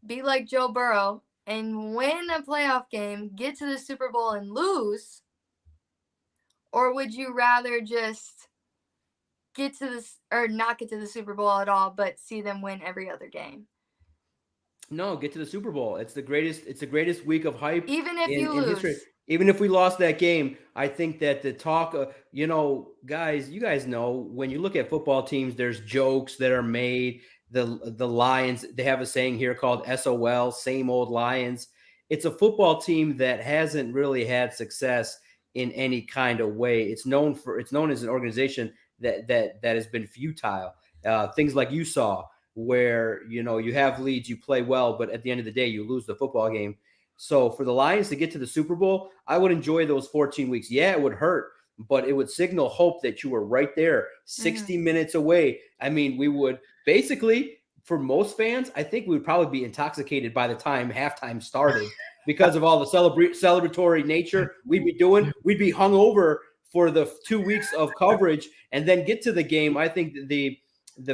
be like Joe Burrow and win a playoff game, get to the Super Bowl and lose? Or would you rather just get to this or not get to the Super Bowl at all, but see them win every other game? No, get to the Super Bowl. It's the greatest week of hype. Even if you lose. History. Even if we lost that game, I think that the talk, guys, you guys know when you look at football teams, there's jokes that are made. The Lions, they have a saying here called SOL, same old Lions. It's a football team that hasn't really had success in any kind of way. It's known as an organization that has been futile. Things like you saw, where you have leads, you play well, but at the end of the day, you lose the football game. So for the Lions to get to the Super Bowl, I would enjoy those 14 weeks. Yeah, it would hurt, but it would signal hope that you were right there, 60 minutes away. I mean, we would basically, for most fans, I think we would probably be intoxicated by the time halftime started because of all the celebratory nature we'd be doing. We'd be hungover for the 2 weeks of coverage and then get to the game. I think the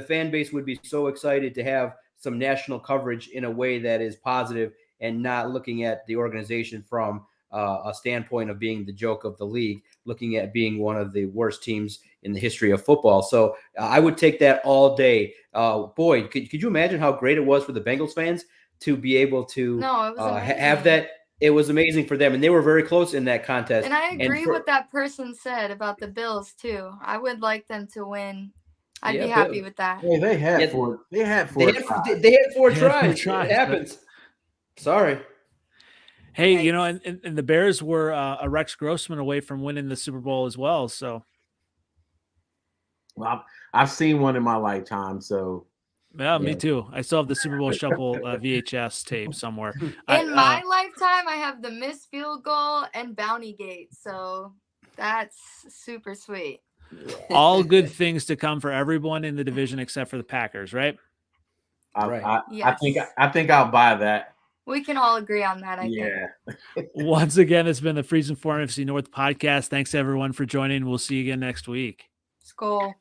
fan base would be so excited to have some national coverage in a way that is positive and not looking at the organization from a standpoint of being the joke of the league, looking at being one of the worst teams in the history of football. So I would take that all day. Boy, could you imagine how great it was for the Bengals fans to be able to have that? It was amazing for them, and they were very close in that contest. And I agree with that person said about the Bills too. I would like them to win. I'd be happy with that. Hey, they had four. They had four. They had four tries. It happens. Sorry. Hey, and the Bears were a Rex Grossman away from winning the Super Bowl as well. So, well, I've seen one in my lifetime. So, yeah, me too. I still have the Super Bowl Shuffle VHS tape somewhere. In my lifetime, I have the missed field goal and Bounty Gate. So that's super sweet. All good things to come for everyone in the division except for the Packers, right? I think I'll buy that. We can all agree on that, I think. Once again, it's been the Freezin for NFC North Podcast. Thanks, everyone, for joining. We'll see you again next week. Skol.